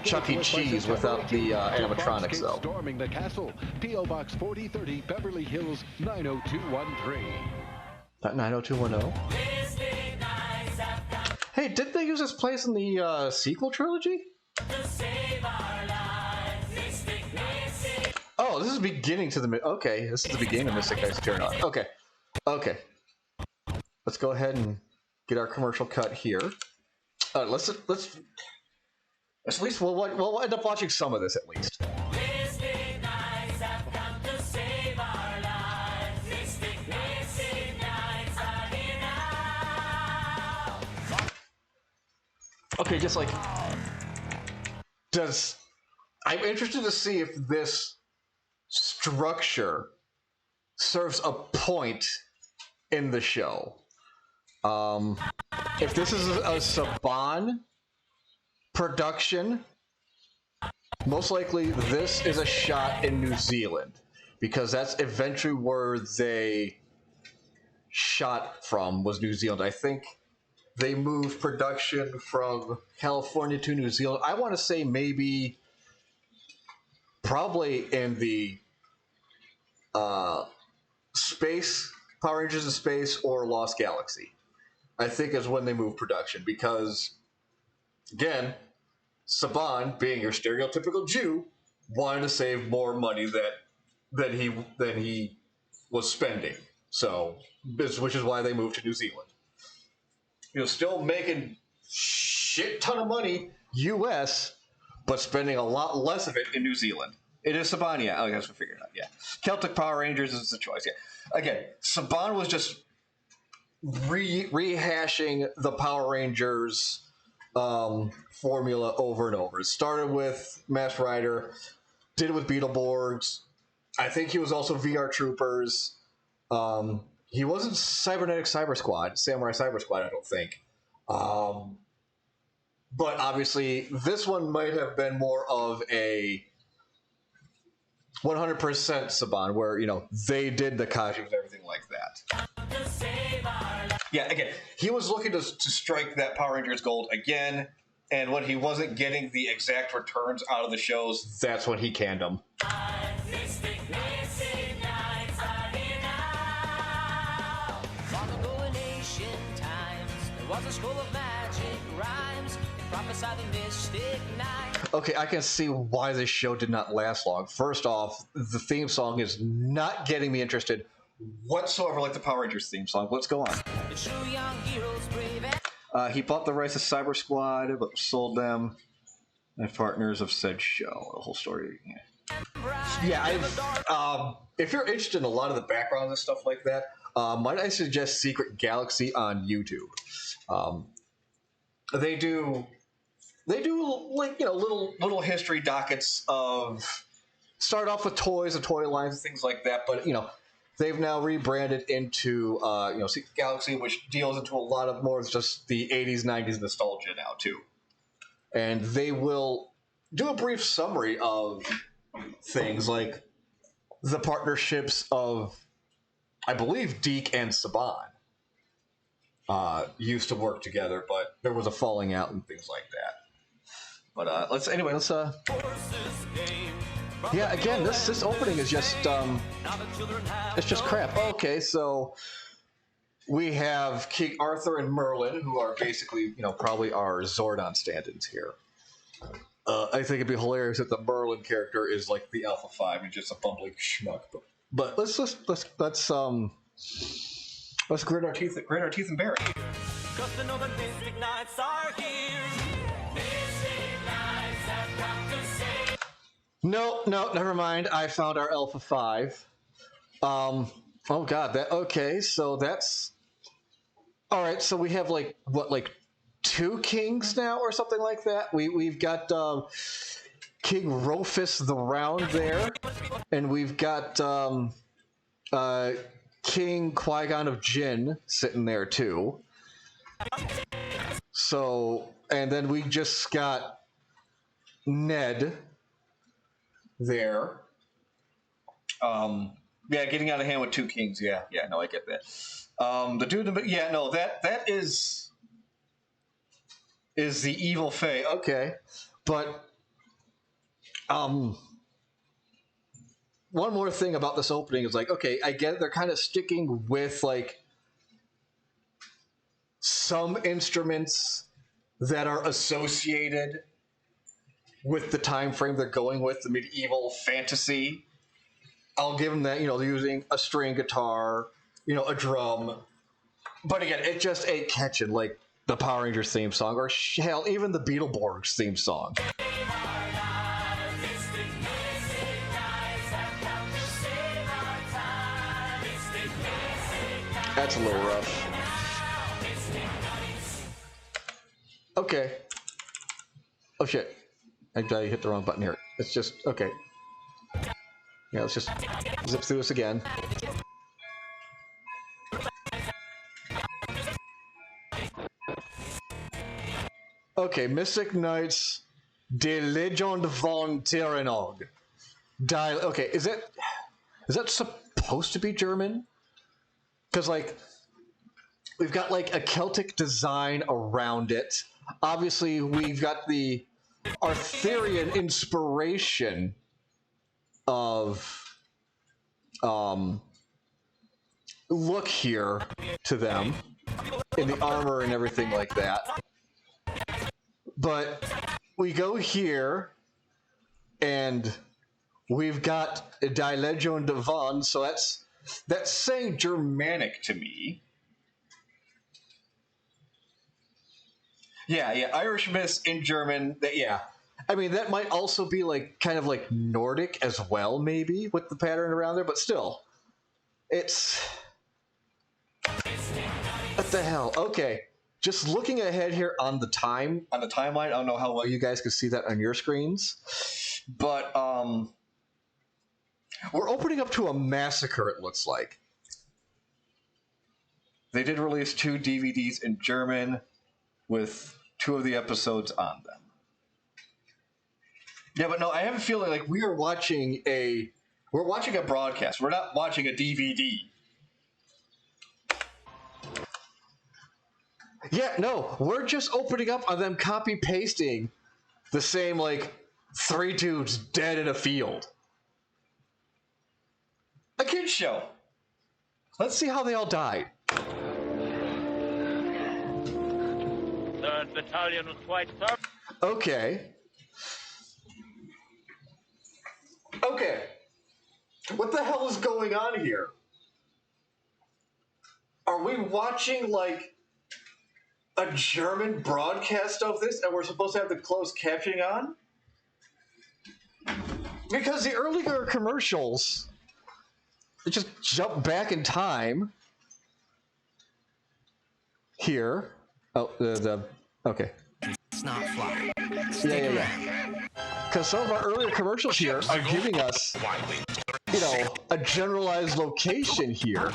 Chuck E. Cheese without the animatronics, though. Storming the castle. P.O. Box 4030, Beverly Hills, 90213. Not 90210? Hey, didn't they use this place in the sequel trilogy? Oh, this is beginning to the... Okay, this is the beginning of Mystic Knights Turn On. Okay. Let's go ahead and get our commercial cut here. Let's at least we'll end up watching some of this at least. Okay, just like I'm interested to see if this structure serves a point in the show. If this is a Saban production, most likely this is a shot in New Zealand, because that's eventually where they shot from, was New Zealand. I think they moved production from California to New Zealand. I want to say maybe probably in the space, Power Rangers in Space or Lost Galaxy, I think is when they moved production, because again, Saban, being your stereotypical Jew, wanted to save more money than he was spending. So, which is why they moved to New Zealand. You know, still making shit ton of money U.S., but spending a lot less of it in New Zealand. It is Saban, yeah. Oh, I guess we figured it out. Yeah, Celtic Power Rangers is the choice. Yeah, again, Saban was just rehashing the Power Rangers formula over and over. It started with Masked Rider, did it with Beetleborgs. I think he was also VR Troopers. he wasn't Cybernetic Cyber Squad, Samurai Cyber Squad, I don't think. But obviously, this one might have been more of a 100% Saban, where, you know, they did the kaiju and everything like that. Yeah, again, he was looking to strike that Power Rangers gold again, and when he wasn't getting the exact returns out of the shows, that's when he canned them. Okay, I can see why this show did not last long. First off, the theme song is not getting me interested whatsoever like the Power Rangers theme song. Let's go on. He bought the rights to Cyber Squad, but sold them as partners of said show. The whole story. Yeah, if you're interested in a lot of the background and stuff like that, might I suggest Secret Galaxy on YouTube? They do like, you know, little history dockets of, start off with toys and toy lines and things like that, but, you know, they've now rebranded into you know, Secret Galaxy, which deals into a lot of more of just the 80s, 90s nostalgia now too. And they will do a brief summary of things like the partnerships of, I believe, Deke and Saban used to work together, but there was a falling out and things like that. But let's yeah, again, this opening is just it's just crap. Okay, so we have King Arthur and Merlin, who are basically, you know, probably our Zordon stand-ins here. I think it'd be hilarious if the Merlin character is like the Alpha 5 and just a bumbling schmuck. But let's grit our teeth and bear it. Cause to know the Mystic Knights are here. Mystic Knights have come to save. No, never mind. I found our Alpha 5. Oh god, okay, so that's alright, so we have like like 2 kings now or something like that. We've got King Rufus the Round there, and we've got King Qui-Gon of Jin sitting there too. So, and then we just got Ned there. Yeah, getting out of hand with 2 kings. Yeah, no, I get that. The dude, yeah, no, that is the evil Fae. Okay, but one more thing about this opening is like, okay, I get it, they're kind of sticking with like some instruments that are associated with the time frame they're going with, the medieval fantasy. I'll give them that, you know, they're using a string guitar, you know, a drum. But again, it just ain't catching like the Power Rangers theme song, or hell, even the Beetleborgs theme song. That's a little rough. Okay. Oh shit. I hit the wrong button here. It's just, okay. Yeah, let's just zip through this again. Okay, Mystic Knights de Legend von Tyrannog. Okay, is that supposed to be German? Because, like, we've got, like, a Celtic design around it. Obviously, we've got the Arthurian inspiration of look here to them in the armor and everything like that. But we go here and we've got Die Legion Devon, so that's saying Germanic to me. Yeah, Irish myths in German. Yeah. I mean, that might also be like kind of like Nordic as well, maybe, with the pattern around there, but still. It's... What the hell? Okay. Just looking ahead here on the timeline, I don't know how well you guys can see that on your screens, but we're opening up to a massacre, it looks like. they did release 2 DVDs in German with 2 of the episodes on them. Yeah, but no, I have a feeling like we're watching a broadcast. We're not watching a DVD. Yeah, no, we're just opening up on them copy-pasting the same, like, 3 dudes dead in a field. A kid's show. Let's see how they all died. 3rd Battalion was quite thorough. Okay. Okay. What the hell is going on here? Are we watching, like, a German broadcast of this, and we're supposed to have the closed captioning on? Because the earlier commercials, they just jump back in time. Here. Oh, okay. It's not fly. Yeah. Because some of our earlier commercials here are giving us, a generalized location here.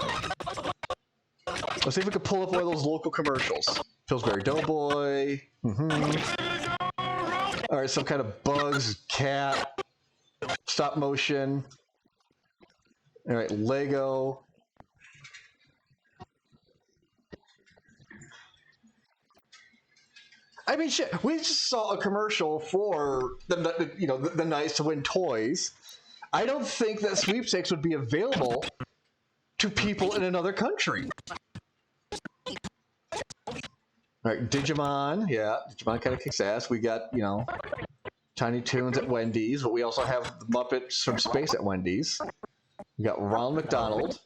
Let's see if we can pull up one of those local commercials. Pillsbury Doughboy. All right, some kind of Bugs, cat, stop motion. All right, Lego. I mean, shit. We just saw a commercial for the Nights to Win Toys. I don't think that sweepstakes would be available to people in another country. All right, Digimon. Yeah, Digimon kind of kicks ass. We got Tiny Toons at Wendy's, but we also have the Muppets from Space at Wendy's. We got Ronald McDonald,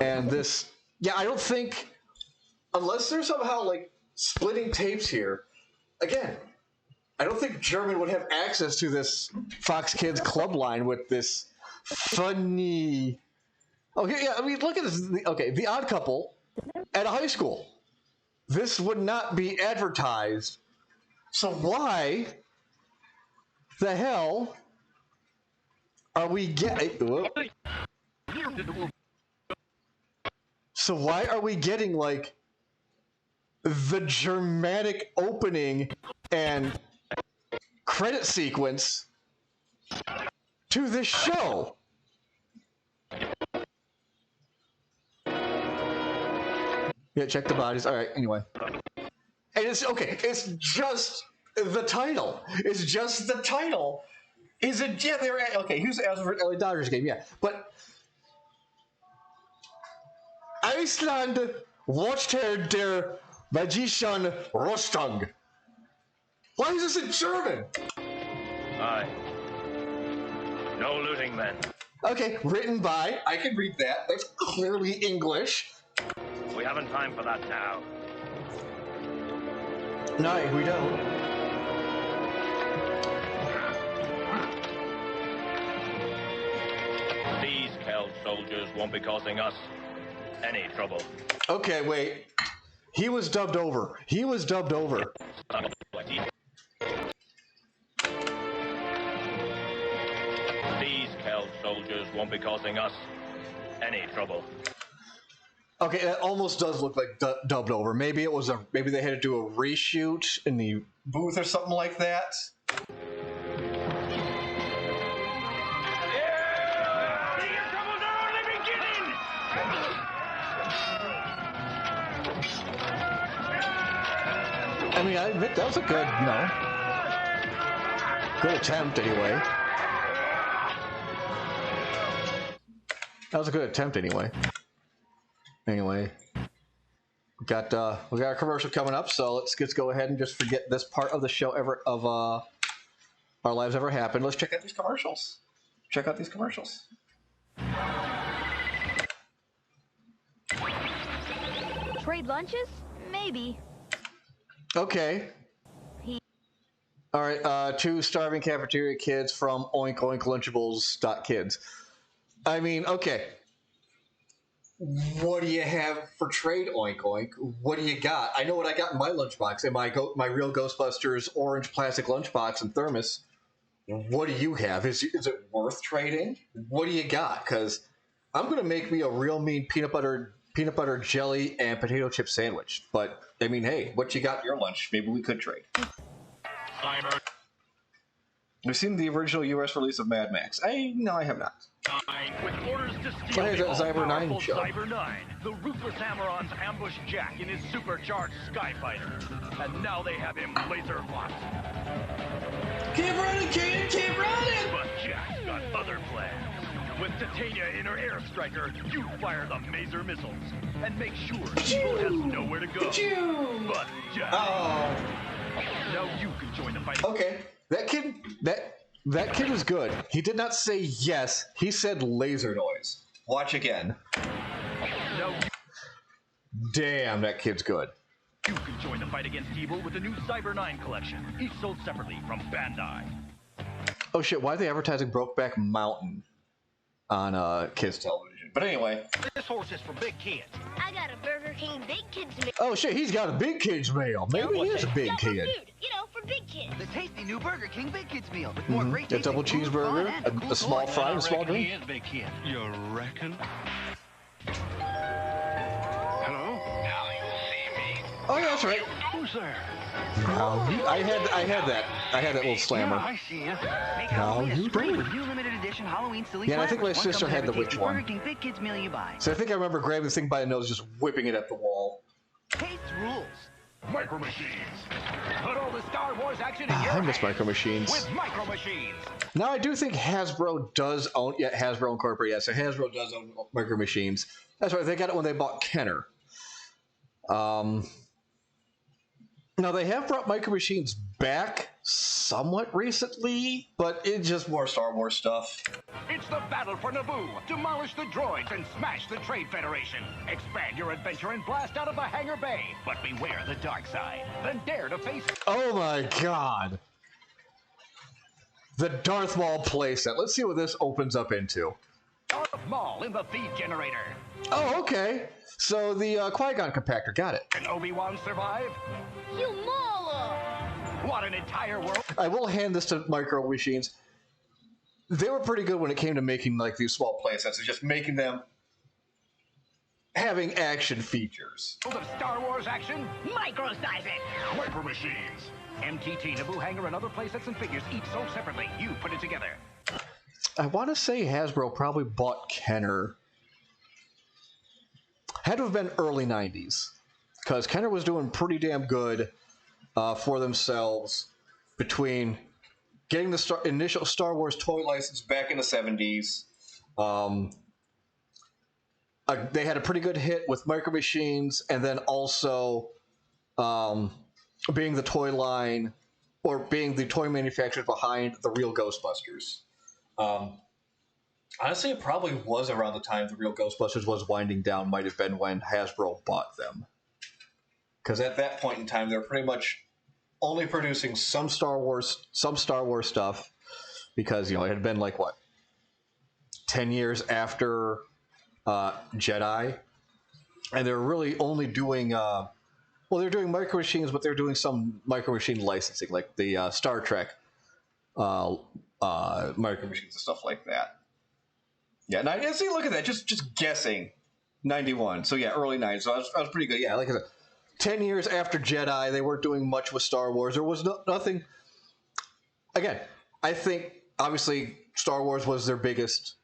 and this. Yeah, I don't think unless they're somehow like splitting tapes here. Again, I don't think German would have access to this Fox Kids Club line with this funny. Oh, yeah. I mean, look at this. Okay, The Odd Couple at a high school. This would not be advertised. So why the hell are we getting? So why are we getting like the Germanic opening and credit sequence to this show? Yeah, check the bodies. All right, anyway. And it's okay. It's just the title. It's just the title. Is it? Yeah, they're okay. Here's the LA Dodgers game. Yeah, but Iceland watched der Magician Rostung. Why is this in German? Aye. No looting, men. Okay, written by. I can read that. That's clearly English. We haven't time for that now. No, we don't. These Celt soldiers won't be causing us any trouble. Okay, wait. He was dubbed over. These Celt soldiers won't be causing us any trouble. Okay, that almost does look like dubbed over. Maybe it was maybe they had to do a reshoot in the booth or something like that. I mean, I admit that was a good, good attempt anyway. That was a good attempt anyway. Anyway, we got a commercial coming up, so let's go ahead and just forget this part of the show of our lives ever happened. Let's check out these commercials. Check out these commercials. Trade lunches? Maybe. Okay. All right, 2 starving cafeteria kids from Oink Oink Lunchables.kids. I mean, okay. What do you have for trade, Oink Oink? What do you got? I know what I got in my lunchbox, in my real Ghostbusters orange plastic lunchbox and thermos. What do you have? Is it worth trading? What do you got? Because I'm going to make me a real mean peanut butter peanut butter jelly and potato chip sandwich. But I mean, hey, what you got in your lunch? Maybe we could trade. We've seen the original U.S. release of Mad Max. No, I have not. With orders to steal Hey, the Cyber 9 all-powerful show. Cyber 9, the ruthless Amarons ambush Jack in his supercharged Skyfighter. And now they have him laser locked. Keep running, kid! Keep running! But Jack's got other plans. With Titania in her air striker, you fire the Maser missiles and make sure Evil has nowhere to go. But Jack, now you can join the fight. Okay, that kid was good. He did not say yes. He said laser noise. Watch again. Damn, that kid's good. You can join the fight against evil with the new Cyber 9 collection, each sold separately from Bandai. Oh shit, why are they advertising Brokeback Mountain on kids television? But anyway. This horse is for big kids. I got a Burger King Big Kids meal. Oh shit, he's got a big kids meal. Maybe he is a big kid. Food, you know, for big kids. The tasty new Burger King Big Kids meal with more great A double cheeseburger, a small fry, and a small drink. He is big kid. You reckon? Hello? Now you see me. Oh yeah, that's right. Who's there? I had that little slammer. I see you. Make How Halloween you a spring doing? with new limited edition Halloween silly Yeah, and I think my flappers. sister One comes had the with every which tasty one? Burger King Big Kids meal you buy. So I think I remember grabbing the thing by the nose, just whipping it at the wall. Taste rules. Micro Machines. Put all the Star Wars action in your I miss hands Micro Machines. with Micro Machines. Now I do think Hasbro does own. Yeah, Hasbro Incorporated. Yeah, so Hasbro does own Micro Machines. That's right. They got it when they bought Kenner. Now they have brought Micro Machines back somewhat recently, but it's just more Star Wars stuff. It's the battle for Naboo. Demolish the droids and smash the Trade Federation. Expand your adventure and blast out of the Hangar Bay. But beware the dark side. Then dare to face... Oh my god. The Darth Maul playset. Let's see what this opens up into. Darth Maul in the feed generator. Oh, okay. So the Qui-Gon compactor. Got it. Can Obi-Wan survive? You mauler! What an entire world... I will hand this to Micro Machines. They were pretty good when it came to making like these small playsets and just making them having action features. of Star Wars action? Microsize it! Micro Machines. MTT, Naboo Hangar, and other playsets and figures, each sold separately. You put it together. I want to say Hasbro probably bought Kenner. Had to have been early 90s. Because Kenner was doing pretty damn good for themselves between getting the initial Star Wars toy license back in the 70s. They had a pretty good hit with Micro Machines, and then also being the toy line, or being the toy manufacturers behind the real Ghostbusters. Honestly, it probably was around the time the real Ghostbusters was winding down, might have been when Hasbro bought them. Because at that point in time, they were pretty much only producing some Star Wars stuff, because, you know, it had been like, what, 10 years after Jedi, and they're really only doing, they're doing Micro Machines, but they're doing some Micro Machine licensing, like the Star Trek Micro Machines and stuff like that. Yeah, and see, look at that, just guessing, 91. So yeah, early 90s. So I was pretty good. Yeah, like I said, 10 years after Jedi, they weren't doing much with Star Wars. There was nothing. Again, I think obviously Star Wars was their biggest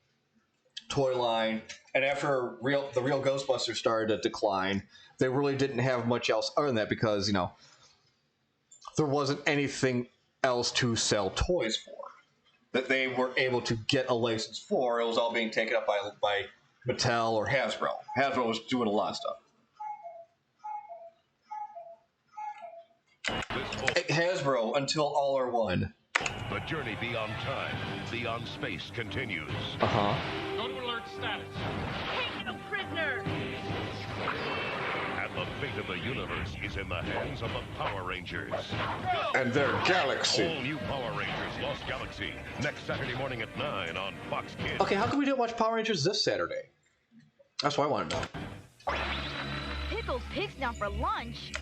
toy line, and after the real Ghostbusters started to decline, they really didn't have much else other than that, because, you know, there wasn't anything else to sell toys for that they were able to get a license for. It was all being taken up by Mattel or Hasbro. Hasbro was doing a lot of stuff. Hasbro until all are one. The journey beyond time, beyond space continues. Uh-huh. Go to alert status. Taking a prisoner! And the fate of the universe is in the hands of the Power Rangers. And their galaxy. All new Power Rangers Lost Galaxy. Next Saturday morning at 9 on Fox Kids. Okay, how come we didn't watch Power Rangers this Saturday? That's what I want to know. Pickled pig snout for lunch?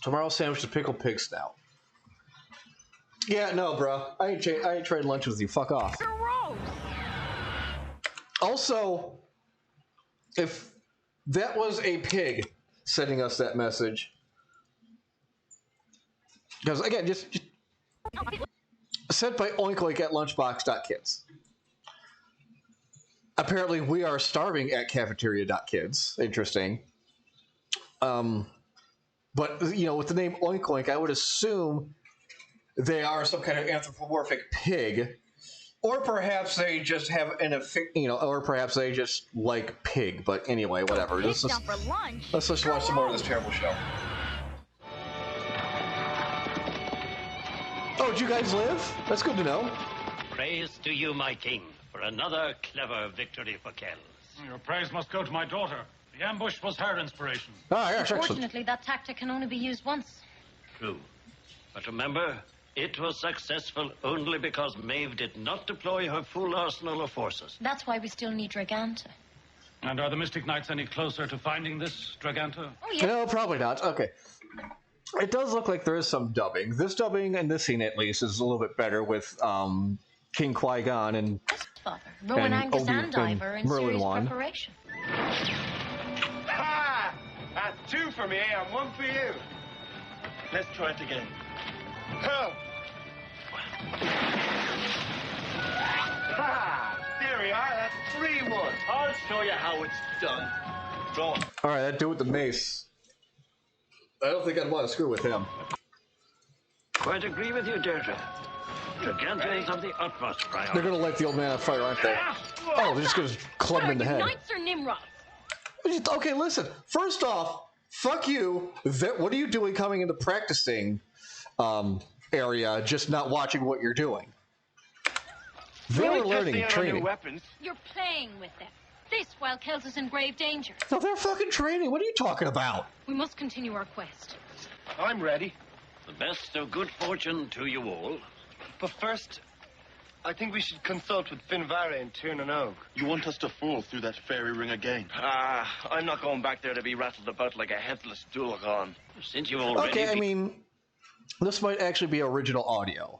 Tomorrow's sandwich is pickled pig snout. Yeah, no, bro. I ain't trading lunch with you. Fuck off. Gross! Also, if that was a pig sending us that message. Because, again, just sent by Oink Oink at lunchbox.kids. Apparently, we are starving at cafeteria.kids. Interesting. But, you know, with the name Oink Oink, I would assume they are some kind of anthropomorphic pig. Or perhaps they just have or perhaps they just like pig. But anyway, whatever. Let's just watch some more of this terrible show. Oh, did you guys live? That's good to know. Praise to you, my king, for another clever victory for Kells. Your praise must go to my daughter. The ambush was her inspiration. Ah, yes, Unfortunately, that tactic can only be used once. True. But remember, it was successful only because Maeve did not deploy her full arsenal of forces. That's why we still need Draganta. And are the Mystic Knights any closer to finding this Draganta? Oh, yeah. No, probably not. Okay. It does look like there is some dubbing. This dubbing in this scene, at least, is a little bit better with King Qui-Gon and Rowan Angus Obi- and Diver in Merlin serious won. preparation. Ha! That's 2 for me and 1 for you. Let's try it again. Oh. Ha! There we are. That's 3-1. I'll show you how it's done. Draw. All right, that dude with the mace. I don't think I'd want to screw with him. Quite agree with you, Deirdre. Draganta is of the utmost priority. They're going to light the old man on fire, aren't they? Oh, they're just going to club him in the head. Knights or Nimrods? Okay, listen. First off, fuck you. What are you doing coming into practicing area, just not watching what you're doing? They're learning, training. You're playing with them. This while Kells is in grave danger. No, they're fucking training. What are you talking about? We must continue our quest. I'm ready. The best of good fortune to you all. But first, I think we should consult with Finvara and Tiernan and Oak. You want us to fall through that fairy ring again? I'm not going back there to be rattled about like a headless Dulagon. Since you already... Okay, I mean, this might actually be original audio.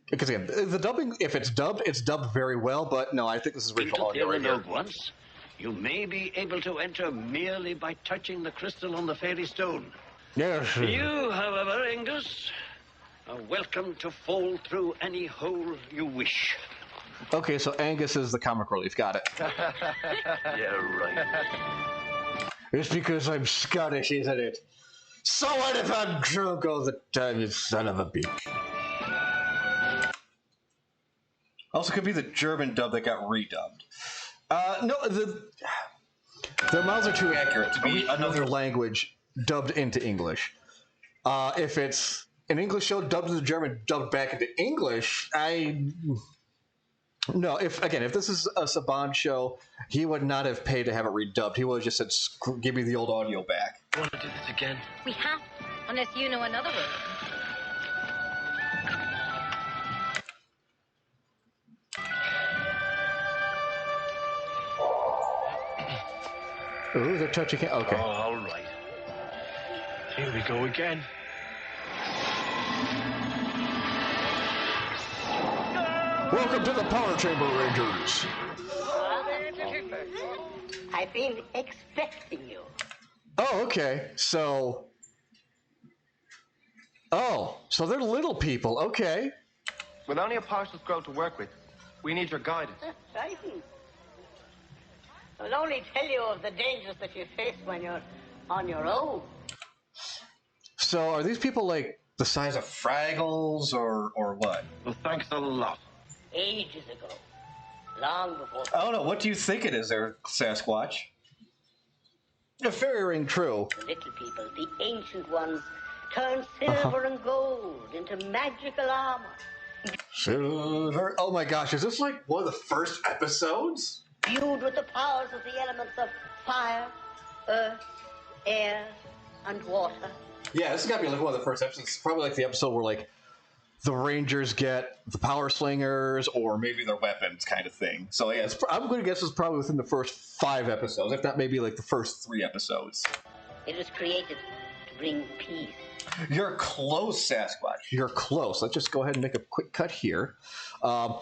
Because again, the dubbing, if it's dubbed very well, but no, I think this is original audio right here. Once, you may be able to enter merely by touching the crystal on the fairy stone. Yes. You, however, Angus, are welcome to fall through any hole you wish. Okay, so Angus is the comic relief. Got it. Yeah, right. It's because I'm Scottish, isn't it? So what if I'm drunk all the time, you son of a bitch? Also, could be the German dub that got redubbed. No, their mouths are too accurate to be another language dubbed into English. If it's an English show dubbed into German, dubbed back into English, no. If this is a Saban show, he would not have paid to have it redubbed. He would have just said, "Give me the old audio back." Want to do this again? We have, unless you know another way. Ooh, they're touching it. Okay. Oh, all right. Here we go again. Welcome to the Power Chamber, Rangers. I've been expecting you. Oh, okay. So they're little people. Okay. With only a partial scroll to work with, we need your guidance. Frightened. I'll only tell you of the dangers that you face when you're on your own. So are these people like the size of Fraggles or what? Well, thanks a lot. Ages ago. Long before... I don't know. What do you think it is there, Sasquatch? A fairy ring, true. The little people, the ancient ones, turn silver and gold into magical armor. Silver. Oh my gosh, is this like one of the first episodes? Viewed with the powers of the elements of fire, earth, air, and water. Yeah, this has got to be like one of the first episodes. It's probably like the episode where like the Rangers get the power slingers or maybe their weapons kind of thing. So yeah, I'm going to guess it's probably within the first 5 episodes, if not maybe like the first 3 episodes. It was created to bring peace. You're close, Sasquatch. You're close. Let's just go ahead and make a quick cut here. Oh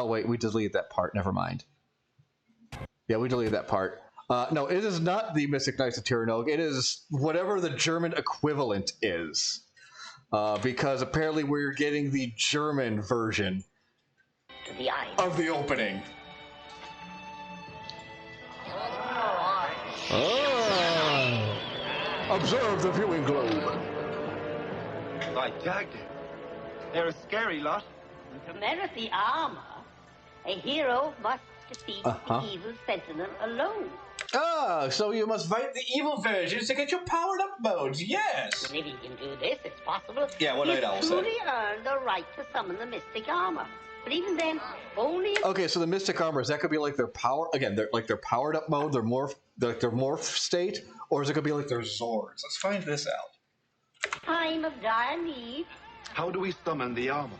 wait, we deleted that part. Never mind. Yeah, we deleted that part. No, it is not the Mystic Knights of Tir-Nog. It is whatever the German equivalent is. Because apparently we're getting the German version of the opening. Observe the viewing globe. By Dagda, they're a scary lot. To merit the armor, a hero must defeat the evil sentinel alone. Ah, so you must fight the evil versions to get your powered-up modes, yes! And if you can do this, it's possible. Yeah, what Night Owl you said. truly earn the right to summon the mystic armor. But even then, only if... Okay, so the mystic armor, is that gonna be like their power again? They're like their powered up mode, their morph state, or is it gonna be like their Zords? Let's find this out. time of dire need, How do we summon the armor?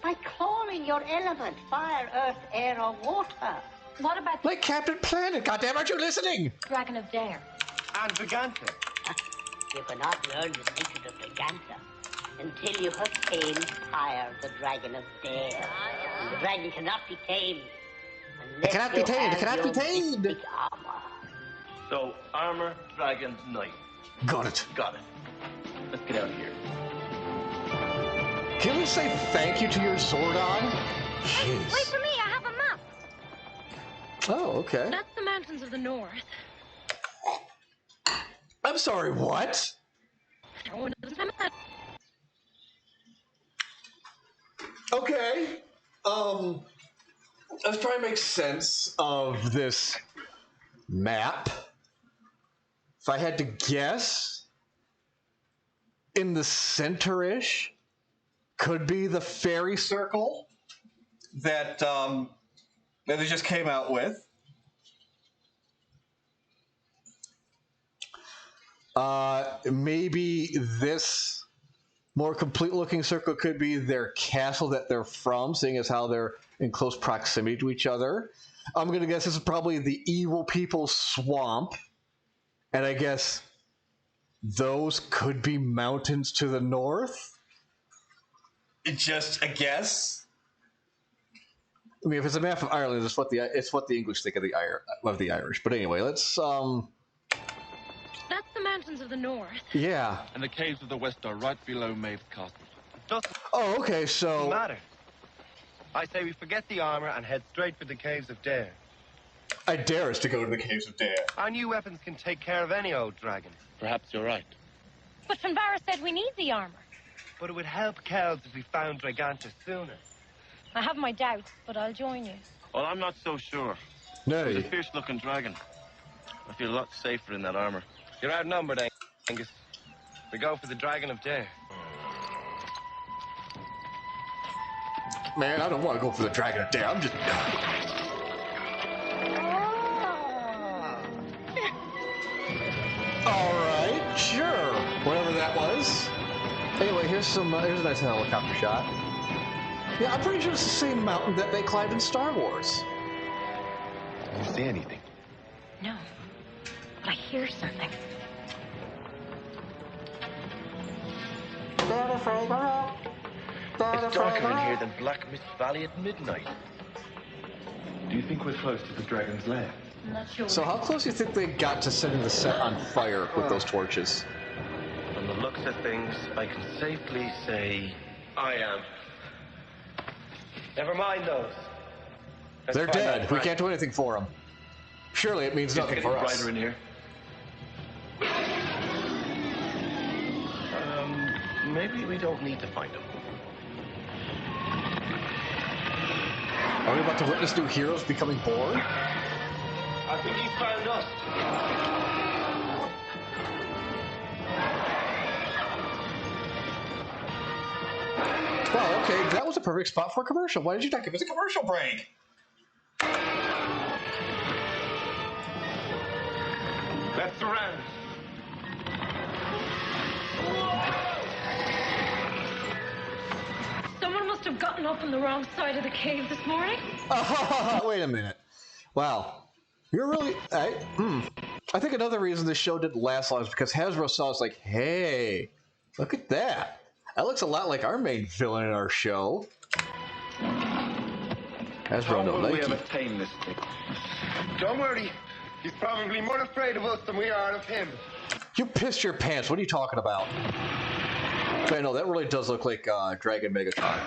by calling your element, fire, earth, air, or water. What about Like Captain Planet, goddamn, aren't you listening? Dragon of Dare? And Vaganta. You cannot learn the secret of Vaganta until you have tamed Pyre, the dragon of Dare. And the dragon cannot be tamed. It cannot be tamed, it cannot be tamed. Mystic armor. So, armor, dragon, knight. Got it. Got it. Let's get out of here. Can we say thank you to your Zordon? Jeez. Wait for me, I have a map. Oh, okay. That's the mountains of the north. I'm sorry, what? Okay. Let's try and make sense of this map. If I had to guess, in the center-ish could be the fairy circle that they just came out with. Maybe this more complete-looking circle could be their castle that they're from, seeing as how they're in close proximity to each other. I'm going to guess this is probably the evil people's swamp. And I guess those could be mountains to the north? Just a guess? I mean, if it's a map of Ireland, it's what the English think of the Irish. But anyway, let's That's the mountains of the north. yeah. And the caves of the west are right below Maeve's castle. Oh, okay, so... Doesn't matter. I say we forget the armor and head straight for the caves of Dare. I dare us to go to the caves of Dare. Our new weapons can take care of any old dragon. Perhaps you're right. But Finbarra said we need the armor. But it would help Kells if we found Draganta sooner. I have my doubts, but I'll join you. Well, I'm not so sure. No. He's a fierce-looking dragon. I feel a lot safer in that armor. You're outnumbered, Angus. We go for the Dragon of Dare. Man, I don't want to go for the Dragon of Dare. I'm just... Alright, sure. Whatever that was. Anyway, here's a nice helicopter shot. Yeah, I'm pretty sure it's the same mountain that they climbed in Star Wars. Did you see anything? No, but I hear something. It's darker in here than Black Mist Valley at midnight. Do you think we're close to the dragon's lair? I'm not sure. So how close do you think they got to setting the set on fire with those torches? From the looks of things, I can safely say I am. Never mind those. Let's They're find dead. out We Frank. can't do anything for them. Surely it means nothing for us. Brighter in here. Maybe we don't need to find him. Are we about to witness new heroes becoming born? I think he's found us. Well, okay, that was a perfect spot for a commercial. Why did you not give us a commercial break? Let's surround. Someone must have gotten up on the wrong side of the cave this morning. Wait a minute. Wow. You're really... I think another reason this show didn't last long is because Hasbro saw us like, hey, look at that. That looks a lot like our main villain in our show. Hasbro How no will we likey. ever tame this thing? Don't worry. He's probably more afraid of us than we are of him. You pissed your pants. What are you talking about? Okay, no, that really does look like Dragon Megatron.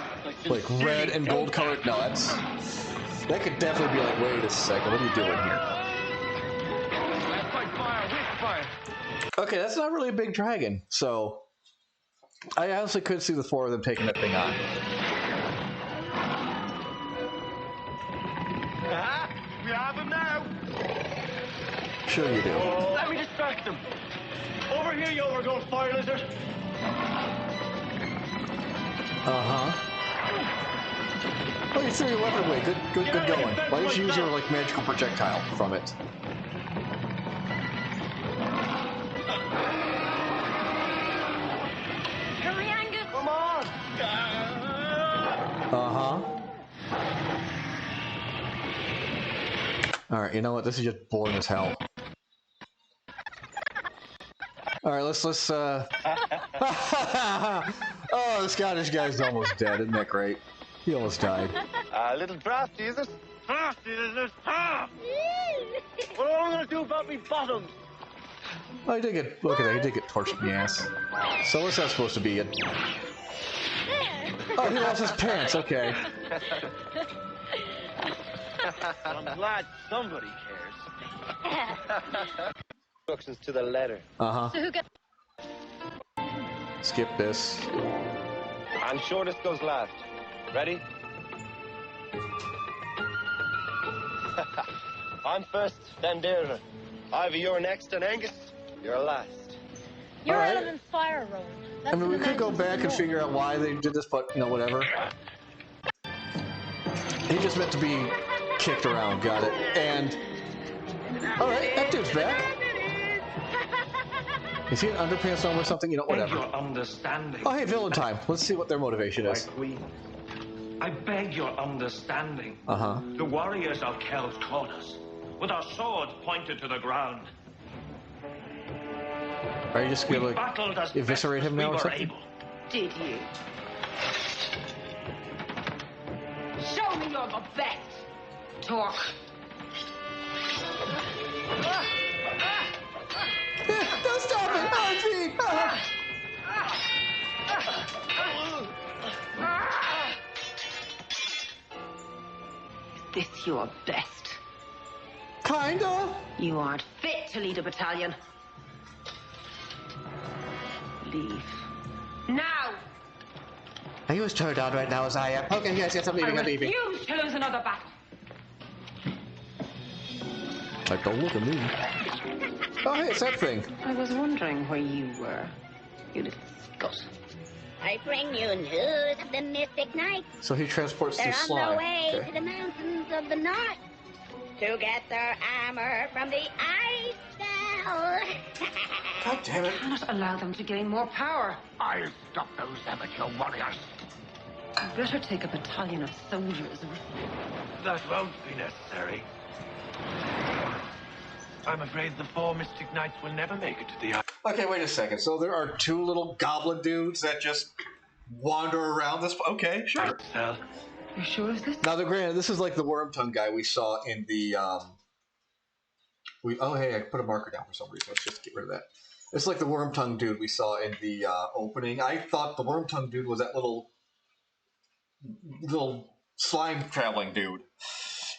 Like red and gold colored. No, that could definitely be like, wait a second, what are you doing here? Fight fire with fire. Okay, that's not really a big dragon, so I honestly could see the four of them taking that thing on. We have him now. Sure you do. Let me distract them. Over here, you overgrown fire lizard. Oh, you threw your weapon away. Good going. Why did you use your like magical projectile from it? Hurry, Angus! Come on! Alright, you know what? This is just boring as hell. Alright, let's Oh, the Scottish guy's almost dead. Isn't that great? He almost died. A little drafty, is it? Drafty, is it? What am I going to do about me bottoms? Oh, he did get, look at that, he did get torched in the ass. So what's that supposed to be? Oh, he lost his pants, okay. I'm glad somebody cares. Instructions to the letter. Uh-huh. So who got... Skip this. And shortest goes last. Ready? I'm first, then Deirdre. Ivy, you're next, and Angus, you're last. You're All right. Element Fire Road. I mean, we could go back and figure out why they did this, but, you know, whatever. He just meant to be kicked around, got it. And... Alright, that dude's back. Is he an underpants gnome or something? You know, whatever. Your understanding. Oh, hey, villain time. Let's see what their motivation is. My queen, I beg your understanding. Uh-huh. The warriors of Kells caught us, with our swords pointed to the ground. Are you just gonna, battled as like, eviscerate him now or something? able. Did you? Show me you're the best. Talk. Don't stop it! Oh, Is this your best? Kinda. You aren't fit to lead a battalion. Leave. Now! Are you as turned on right now as I am? Okay, yes, I'm leaving, I refuse to lose another battle. Like, don't look at me. Oh, hey, it's that thing. I was wondering where you were, you little scut. I bring you news of the Mystic Knights. So he transports They're through on slime. their way Okay. to the mountains of the north to get their armor from the ice cell. God damn it. Do not allow them to gain more power. I'll stop those amateur warriors. You better take a battalion of soldiers with you. That won't be necessary. I'm afraid the 4 Mystic Knights will never make it to the... Okay, wait a second. So there are two little goblin dudes that just wander around this... Okay, sure. You sure is this? Now, granted, this is like the worm tongue guy we saw in the... Oh, hey, I put a marker down for some reason. Let's just get rid of that. It's like the worm tongue dude we saw in the opening. I thought the worm tongue dude was that little slime traveling dude.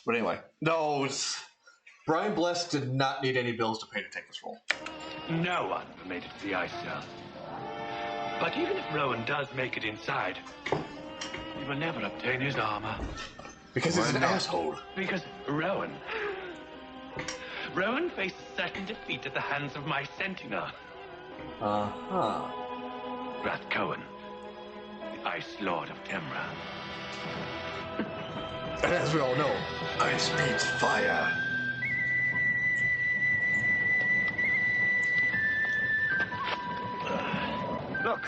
But anyway, no, Brian Bless did not need any bills to pay to take this role. No one made it to the ice cell. But even if Rowan does make it inside, he will never obtain his armor. Because he's an asshole. Because Rowan faced certain defeat at the hands of my sentinel. Uh-huh. Rath Cohen, the Ice Lord of Temra. And as we all know, ice beats fire. Look.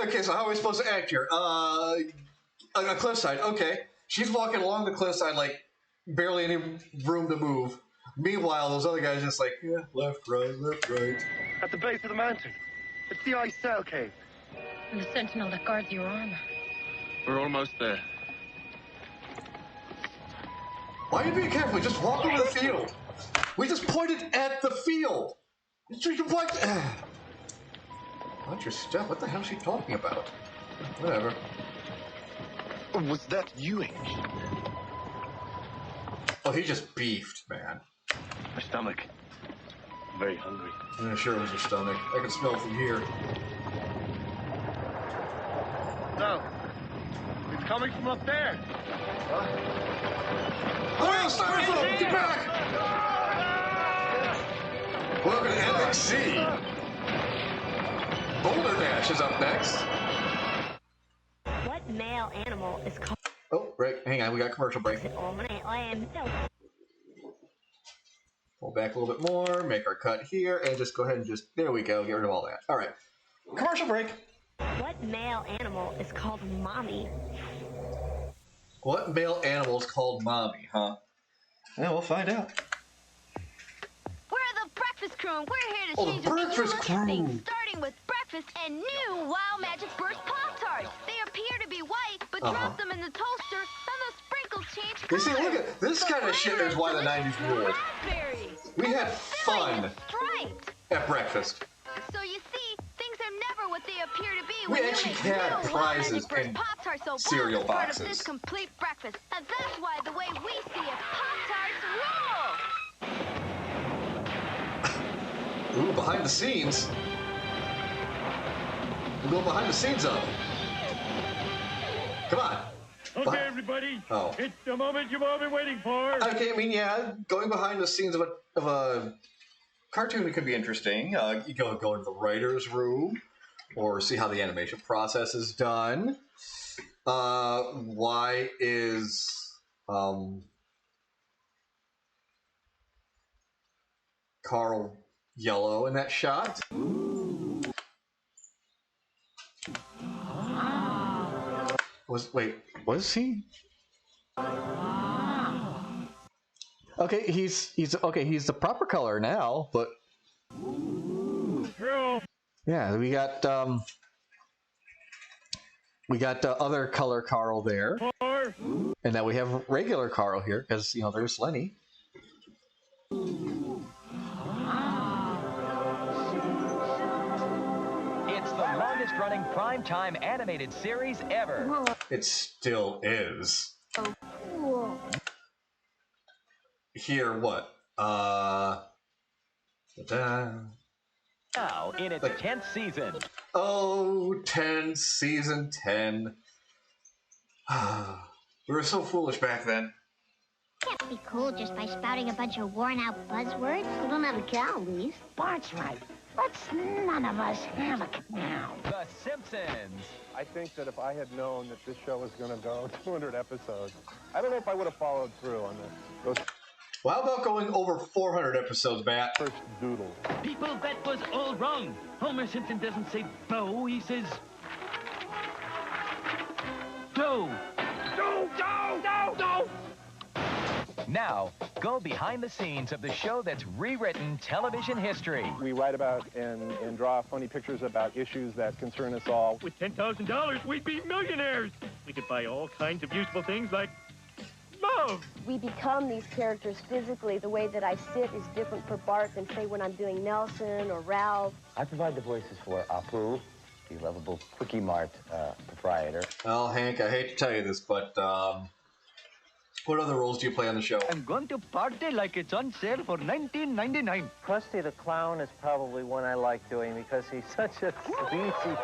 Okay, so how are we supposed to act here? On a cliffside, okay. She's walking along the cliffside, like, barely any room to move. Meanwhile, those other guys just like, yeah, left, right. At the base of the mountain. It's the ice cell cave. And the sentinel that guards your armor. We're almost there. Why are you being careful? Just walk over the field. We just pointed at the field. You can point. Watch your step. What the hell is she talking about? Whatever. Was that you, Amy? Oh, he just beefed, man. My stomach. I'm very hungry. Yeah, sure it was your stomach. I can smell it from here. No. It's coming from up there. Oh, Styrofoam! Get back! Welcome to NXT. Boulder Dash is up next. What male animal is called... Oh, right. Hang on. We got a commercial break. Pull back a little bit more. Make our cut here. And just go ahead and just... There we go. Get rid of all that. All right. Commercial break. What male animal is called mommy? What male animal is called mommy, huh? Yeah, we'll find out. We're the Breakfast Crew, and we're here to Oh, change the Breakfast Crew! things, starting with breakfast and new Wow Magic Burst Pop-Tarts. They appear to be white, but drop them in the toaster, and the sprinkles change You color. see, look at this kind of shit is why the 90s ruled. We had fun at breakfast. So you see, things are never what they appear to be. We when you actually make had new prizes Wow Magic Burst and Pop-Tarts, so cereal wow is part of boxes. this complete breakfast. And that's why the way we see it, Pop-Tarts rule! Ooh, behind the scenes. We'll go behind the scenes of. Come on. Okay, everybody. Oh. It's the moment you've all been waiting for. Okay, I mean, yeah, going behind the scenes of a cartoon could be interesting. You go into the writer's room, or see how the animation process is done. Why is Carl yellow in that shot? Was he? Okay, he's the proper color now, but yeah, we got other color Carl there, and now we have regular Carl here because there's Lenny. It's the longest-running primetime animated series ever. It still is. Here, what? Now in its 10th season. Oh, 10, season 10. We were so foolish back then. Can't be cool just by spouting a bunch of worn-out buzzwords. We don't have a cow, Louise. Bart's right. Let's none of us have a cow. The Simpsons. I think that if I had known that this show was going to go 200 episodes, I don't know if I would have followed through on those. Well, how about going over 400 episodes, Matt? First doodle. People, that was all wrong. Homer Simpson doesn't say bow, he says dough. Dough. Now, go behind the scenes of the show that's rewritten television history. We write about and draw funny pictures about issues that concern us all. With $10,000, we'd be millionaires. We could buy all kinds of useful things like love. We become these characters physically. The way that I sit is different for Bart than, say, when I'm doing Nelson or Ralph. I provide the voices for Apu, the lovable Quickie Mart proprietor. Well, Hank, I hate to tell you this, but what other roles do you play on the show? I'm going to party like it's on sale for $19.99. Krusty the Clown is probably one I like doing because he's such a sleazy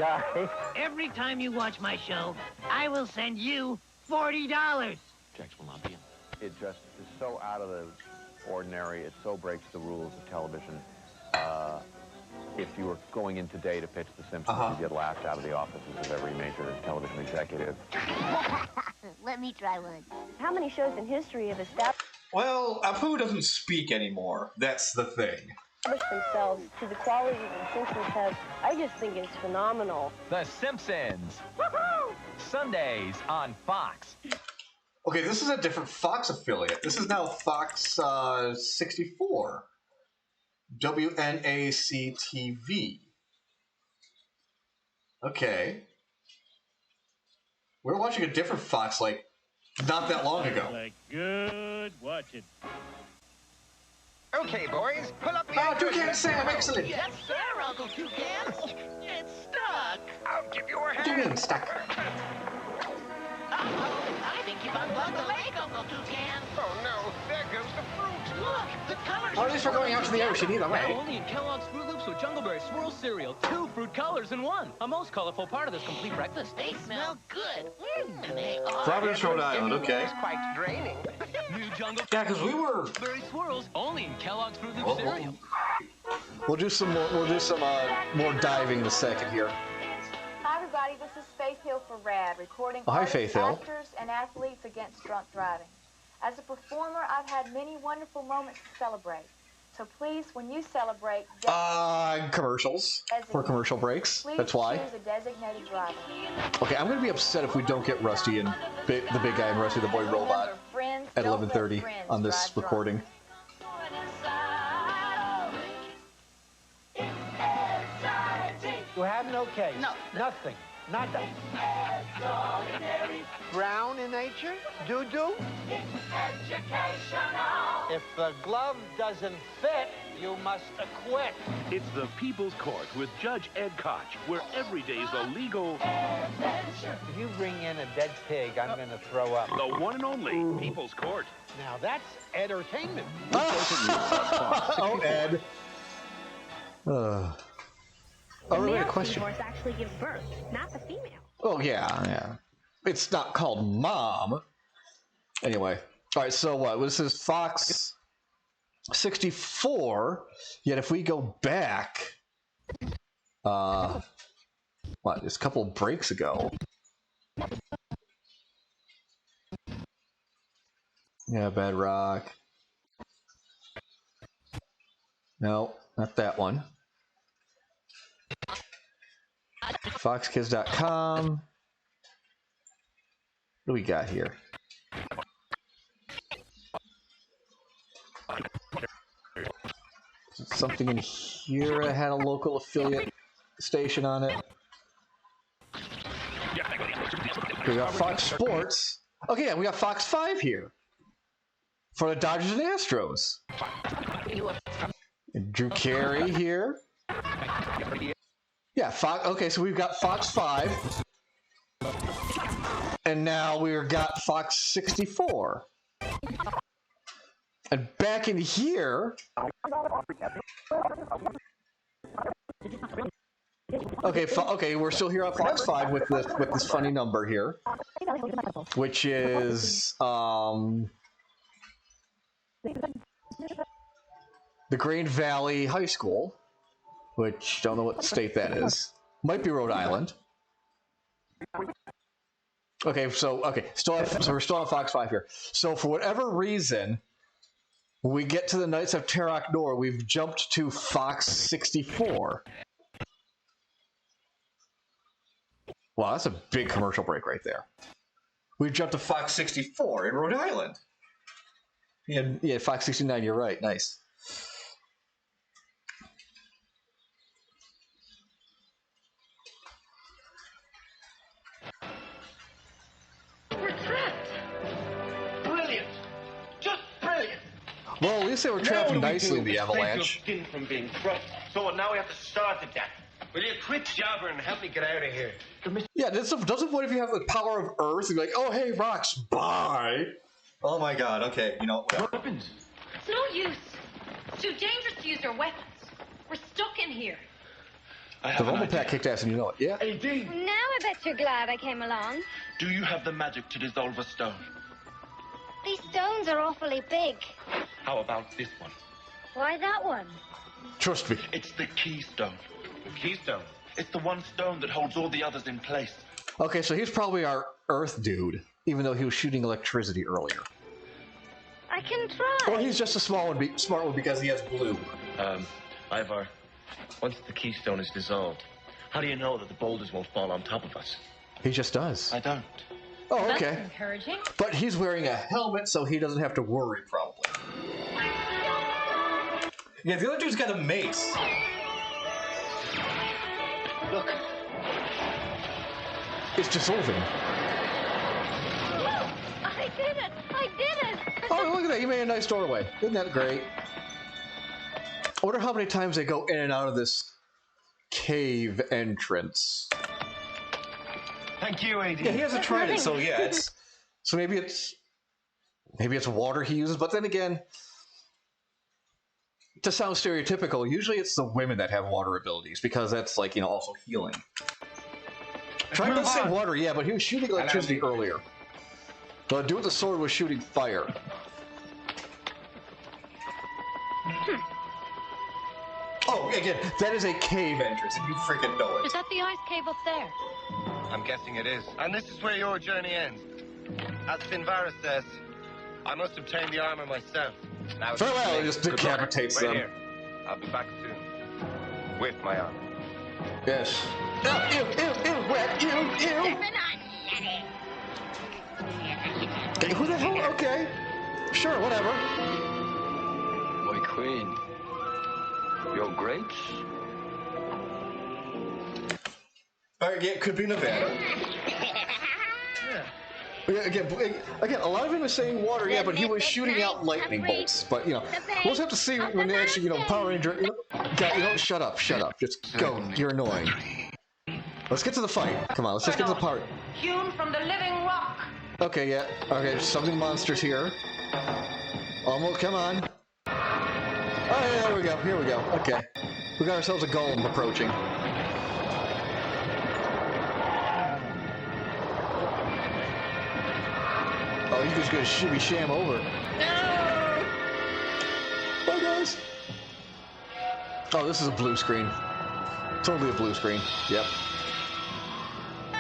guy. Every time you watch my show, I will send you $40. Jax will not be in. It just is so out of the ordinary. It so breaks the rules of television. If you were going in today to pitch The Simpsons, you'd get laughed out of the offices of every major television executive. Let me try one. How many shows in history have established Well, Apu doesn't speak anymore. That's the thing. themselves to the quality that The Simpsons have? I just think it's phenomenal. The Simpsons. Sundays on Fox. Okay, this is a different Fox affiliate. This is now Fox 64. WNAC-TV. Okay. We're watching a different Fox like not that long ago. Like good watching. Okay, boys, pull up the Toucan Sam, excellent. Yes, sir, Uncle Toucan. It's stuck. I'll give you a hand. What do you mean stuck? I think you've unplugged the lake, Uncle Toucan. Oh, no. There goes the fruit. Look, the colors Or at least we're going out to the ocean either way. Now only in Kellogg's Fruit Loops with Jungleberry Swirl cereal. 2 fruit colors in 1. A most colorful part of this complete breakfast. They smell good. And they are. Providence, Rhode Island, okay. It's quite draining. New Jungle. Yeah, because we were. Berry Swirls only in Kellogg's Fruit Loops cereal. We'll do some more. We'll do some more diving in a second here. Hi, everybody. This is Faith Hill for RAD, recording Oh, hi, artists, Faith Hill. actors, and athletes against drunk driving. As a performer, I've had many wonderful moments to celebrate. So please, when you celebrate, Commercials for commercial breaks. please That's why. choose a designated driver. Okay, I'm gonna be upset if we don't get Rusty and the big guy and Rusty the Boy Robot Friends at don't let 11:30 friends on this drive drunk. recording. You have no case. No. Nothing. Nothing. Brown in nature? Doo-doo? If the glove doesn't fit, you must acquit. It's the People's Court with Judge Ed Koch, where every day is a legal... If you bring in a dead pig, I'm going to throw up. The one and only People's Court. Now that's entertainment. Oh, Ed. Oh, wait, a question. Horse actually gives birth, not the female. Oh, yeah. It's not called Mom. Anyway. All right, so what? This is Fox 64. Yet if we go back, just a couple breaks ago. Yeah, Bedrock. No, not that one. FoxKids.com. What do we got here? Something in here that had a local affiliate station on it. We got Fox Sports. Okay, yeah, we got Fox 5 here for the Dodgers and Astros. And Drew Carey here. Yeah, Fox. Okay, so we've got Fox 5, and now we've got Fox 64. And back in here. Okay, we're still here on Fox 5 with this funny number here, which is the Green Valley High School. Which, don't know what state that is. Might be Rhode Island. Okay, so we're still on Fox 5 here. So for whatever reason, when we get to the Knights of Terok Nor, we've jumped to Fox 64. Wow, that's a big commercial break right there. We've jumped to Fox 64 in Rhode Island. Yeah, Fox 69, you're right. Nice. Brilliant! Just brilliant! Well, at least they were trapped nicely in the avalanche. Skin from being crushed. So now we have to start again. Will you quit jabbering and help me get out of here? Yeah, doesn't what if you have the power of Earth and be like, oh hey rocks, bye. Oh my God. Okay, you know what happens? It's no use. It's too dangerous to use our weapons. We're stuck in here. The Rumble Pack kicked ass and you know it. Yeah. AD, Now I bet you're glad I came along. do you have the magic to dissolve a stone? These stones are awfully big. How about this one? Why that one? Trust me. It's the keystone. The keystone? It's the one stone that holds all the others in place. Okay, so he's probably our Earth dude, even though he was shooting electricity earlier. I can try. Or he's just a smart one because he has blue. Ivar, once the keystone is dissolved, how do you know that the boulders won't fall on top of us? He just does. I don't. Oh, That's okay. encouraging. But he's wearing a helmet, so he doesn't have to worry, probably. Yeah, the other dude's got a mace. Look. It's dissolving. I did it! I did it! Oh, look at that. You made a nice doorway. Isn't that great? I wonder how many times they go in and out of this cave entrance. Thank you, AD. Yeah, he hasn't tried it, so yeah, it's... So maybe it's water he uses, but then again, to sound stereotypical, usually it's the women that have water abilities, because that's, like, you know, also healing. Try to say water, yeah, but he was shooting electricity earlier. The dude with the sword was shooting fire. Oh, again, that is a cave entrance, and you freaking know it. Is that the ice cave up there? I'm guessing it is. And this is where your journey ends. As Finvara says, I must obtain the armor myself. Now, Farewell, just decapitates them. Right here. I'll be back soon. With my armor. Yes. Ew, wet, ew. Hey, who the hell? Okay. Sure, whatever. My queen. Your grapes? Alright, yeah, it could be Nevada. Again, a lot of him is saying water, yeah, but he was shooting out lightning bolts. But, you know, we'll just have to see when they actually, you know, Power Ranger... shut up. Just go. You're annoying. Let's get to the fight. Come on, let's just get to the part. Hewn from the living rock. Okay, yeah. Okay, something monsters here. Almost, come on. Oh, yeah, there we go. Here we go. Okay. We got ourselves a golem approaching. Oh, he's just gonna shimmy sham over. No! Bye, guys. Oh, this is a blue screen. Totally a blue screen. Yep.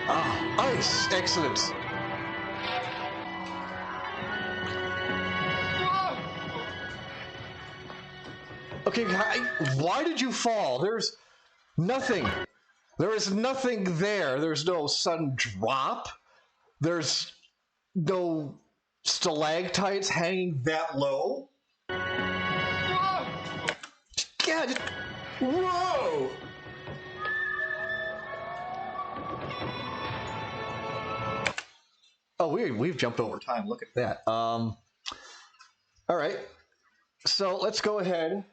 Ah, ice! Excellent. Okay, why did you fall? There's nothing. There is nothing there. There's no sudden drop. There's no stalactites hanging that low. Yeah, just... Whoa! Oh, we've jumped over time. Look at that. All right. So let's go ahead.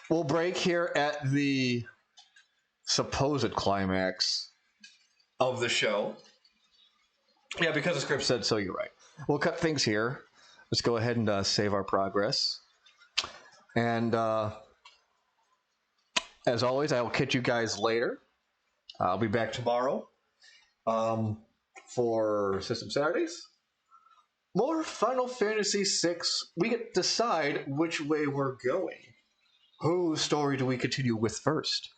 We'll break here at the supposed climax of the show. Yeah, because the script said so, you're right. We'll cut things here. Let's go ahead and save our progress. And as always, I will catch you guys later. I'll be back tomorrow for System Saturdays. More Final Fantasy VI. We get to decide which way we're going. Whose story do we continue with first?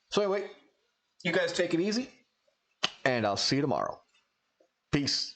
So anyway, you guys take it easy, and I'll see you tomorrow. Peace.